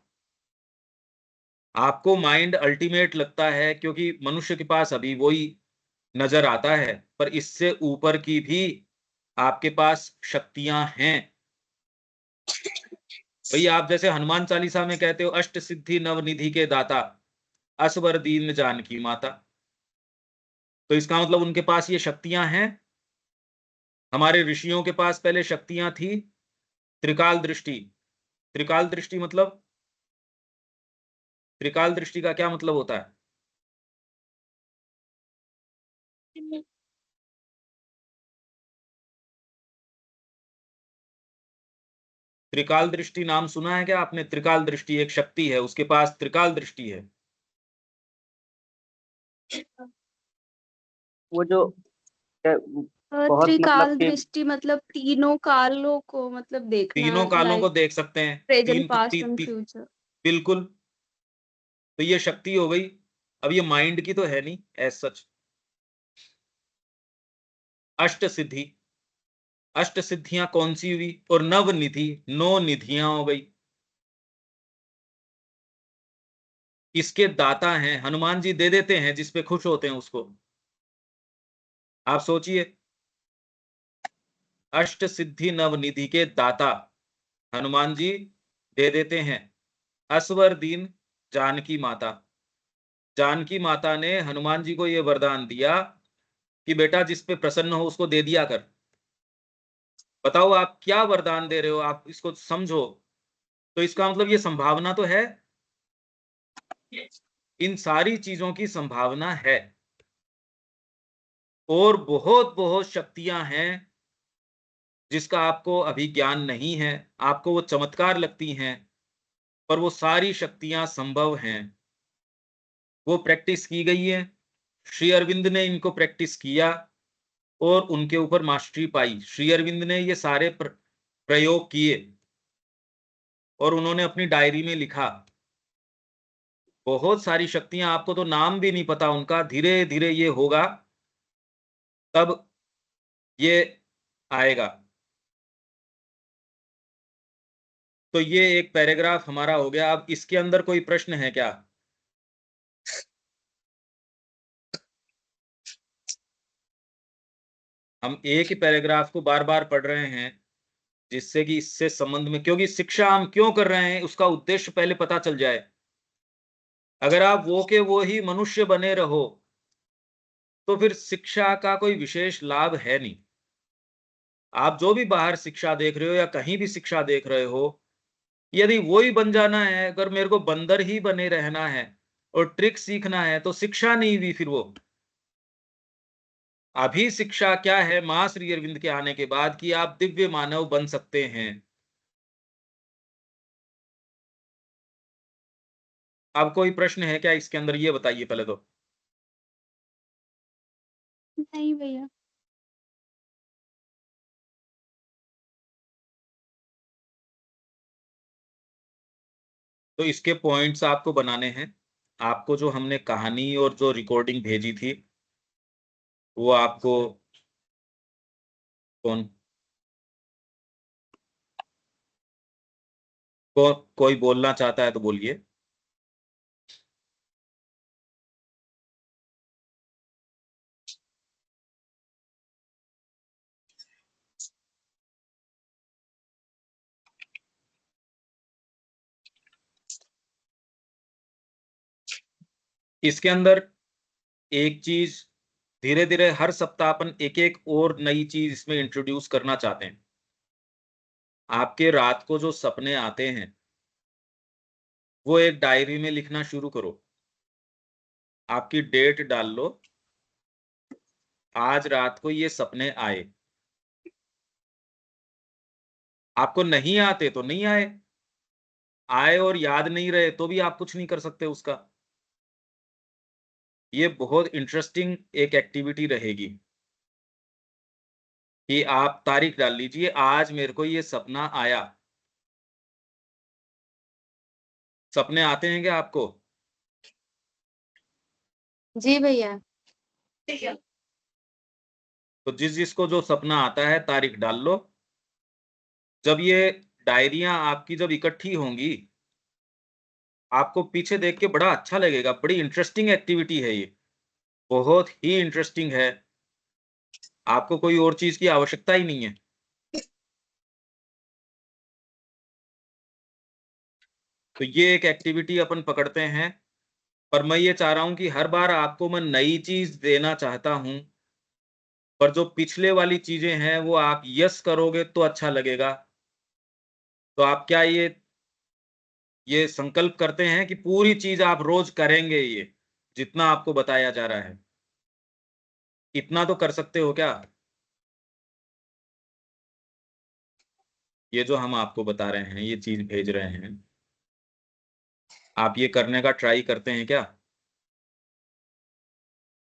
आपको माइंड अल्टीमेट लगता है क्योंकि मनुष्य के पास अभी वही नजर आता है, पर इससे ऊपर की भी आपके पास शक्तियां हैं। भई आप जैसे हनुमान चालीसा में कहते हो, अष्ट सिद्धि नवनिधि के दाता, असवर दीन जानकी माता, तो इसका मतलब उनके पास ये शक्तियां हैं। हमारे ऋषियों के पास पहले शक्तियां थी, त्रिकाल दृष्टि। त्रिकाल दृष्टि मतलब, त्रिकाल दृष्टि का क्या मतलब होता है? त्रिकाल दृष्टि नाम सुना है क्या आपने? त्रिकाल दृष्टि एक शक्ति है, उसके पास त्रिकाल दृष्टि है। वो जो बहुत त्रिकाल मतलब कि दृष्टि मतलब तीनों कालों को मतलब देखना, तीनों कालों को लाइक देख सकते हैं। Present, past and future. बिल्कुल, तो ये शक्ति हो गई। अब ये माइंड की तो है नहीं एज सच। अष्ट सिद्धि, अष्ट सिद्धियां कौन सी हुई? और नवनिधि, 9 निधियां हो गई। इसके दाता हैं हनुमान जी, दे देते हैं जिस पे खुश होते हैं उसको। आप सोचिए, अष्ट सिद्धि नवनिधि के दाता हनुमान जी दे देते हैं। असवर दीन जानकी माता, जानकी माता ने हनुमान जी को यह वरदान दिया कि बेटा जिस पे प्रसन्न हो उसको दे दिया कर। बताओ आप क्या वरदान दे रहे हो, आप इसको समझो। तो इसका मतलब ये संभावना तो है, इन सारी चीजों की संभावना है। और बहुत बहुत शक्तियां हैं जिसका आपको अभी ज्ञान नहीं है, आपको वो चमत्कार लगती हैं, पर वो सारी शक्तियां संभव हैं। वो प्रैक्टिस की गई है। श्री अरविंद ने इनको प्रैक्टिस किया और उनके ऊपर मास्टरी पाई। श्री अरविंद ने ये सारे प्रयोग किए और उन्होंने अपनी डायरी में लिखा। बहुत सारी शक्तियां, आपको तो नाम भी नहीं पता उनका, धीरे धीरे ये होगा तब ये आएगा। तो ये एक पैराग्राफ हमारा हो गया। अब इसके अंदर कोई प्रश्न है क्या? हम एक ही पैराग्राफ को बार बार पढ़ रहे हैं जिससे कि इससे संबंध में, क्योंकि शिक्षा हम क्यों कर रहे हैं उसका उद्देश्य पहले पता चल जाए। अगर आप वो के वो ही मनुष्य बने रहो तो फिर शिक्षा का कोई विशेष लाभ है नहीं। आप जो भी बाहर शिक्षा देख रहे हो या कहीं भी शिक्षा देख रहे हो, यदि वो ही बन जाना है, अगर मेरे को बंदर ही बने रहना है और ट्रिक सीखना है तो शिक्षा नहीं हुई फिर वो। अभी शिक्षा क्या है मां श्री अरविंद के आने के बाद, कि आप दिव्य मानव बन सकते हैं। अब कोई प्रश्न है क्या इसके अंदर, ये बताइए पहले तो। नहीं भैया। तो इसके पॉइंट्स आपको बनाने हैं। आपको जो हमने कहानी और जो रिकॉर्डिंग भेजी थी वो आपको, कौन कोई बोलना चाहता है तो बोलिए। इसके अंदर एक चीज, धीरे धीरे हर सप्ताह अपन एक एक और नई चीज इसमें इंट्रोड्यूस करना चाहते हैं। आपके रात को जो सपने आते हैं वो एक डायरी में लिखना शुरू करो। आपकी डेट डाल लो, आज रात को ये सपने आए। आपको नहीं आते तो नहीं आए, आए और याद नहीं रहे तो भी आप कुछ नहीं कर सकते उसका। ये बहुत इंटरेस्टिंग एक एक्टिविटी रहेगी कि आप तारीख डाल लीजिए, आज मेरे को ये सपना आया। सपने आते हैं क्या आपको? जी भैया। ठीक है। तो जिसको जो सपना आता है तारीख डाल लो। जब ये डायरियां आपकी जब इकट्ठी होंगी, आपको पीछे देख के बड़ा अच्छा लगेगा। बड़ी इंटरेस्टिंग एक्टिविटी है ये, बहुत ही इंटरेस्टिंग है। आपको कोई और चीज की आवश्यकता ही नहीं है। तो ये एक एक्टिविटी अपन पकड़ते हैं, पर मैं ये चाह रहा हूं कि हर बार आपको मैं नई चीज देना चाहता हूं, पर जो पिछले वाली चीजें हैं वो आप यस करोगे तो अच्छा लगेगा। तो आप क्या ये संकल्प करते हैं कि पूरी चीज आप रोज करेंगे, ये जितना आपको बताया जा रहा है इतना तो कर सकते हो क्या? ये जो हम आपको बता रहे हैं, ये चीज भेज रहे हैं, आप ये करने का ट्राई करते हैं क्या?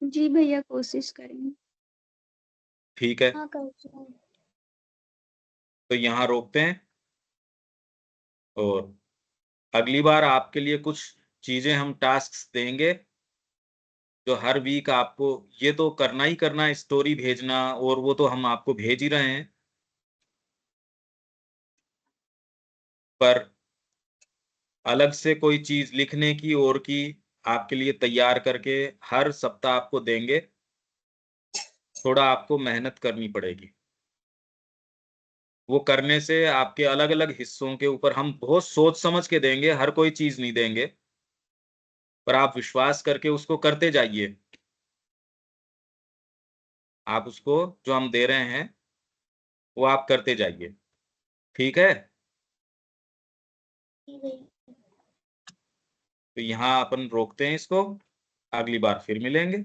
जी भैया, कोशिश करेंगे। ठीक है, हाँ करती हूँ। तो यहाँ रोकते हैं और अगली बार आपके लिए कुछ चीजें हम टास्क देंगे जो हर वीक आपको ये तो करना ही करना है, स्टोरी भेजना, और वो तो हम आपको भेज ही रहे हैं, पर अलग से कोई चीज लिखने की और की आपके लिए तैयार करके हर सप्ताह आपको देंगे। थोड़ा आपको मेहनत करनी पड़ेगी। वो करने से आपके अलग अलग हिस्सों के ऊपर हम बहुत सोच समझ के देंगे, हर कोई चीज नहीं देंगे, पर आप विश्वास करके उसको करते जाइए। आप उसको जो हम दे रहे हैं वो आप करते जाइए, ठीक है? ठीक है। तो यहाँ अपन रोकते हैं इसको, अगली बार फिर मिलेंगे।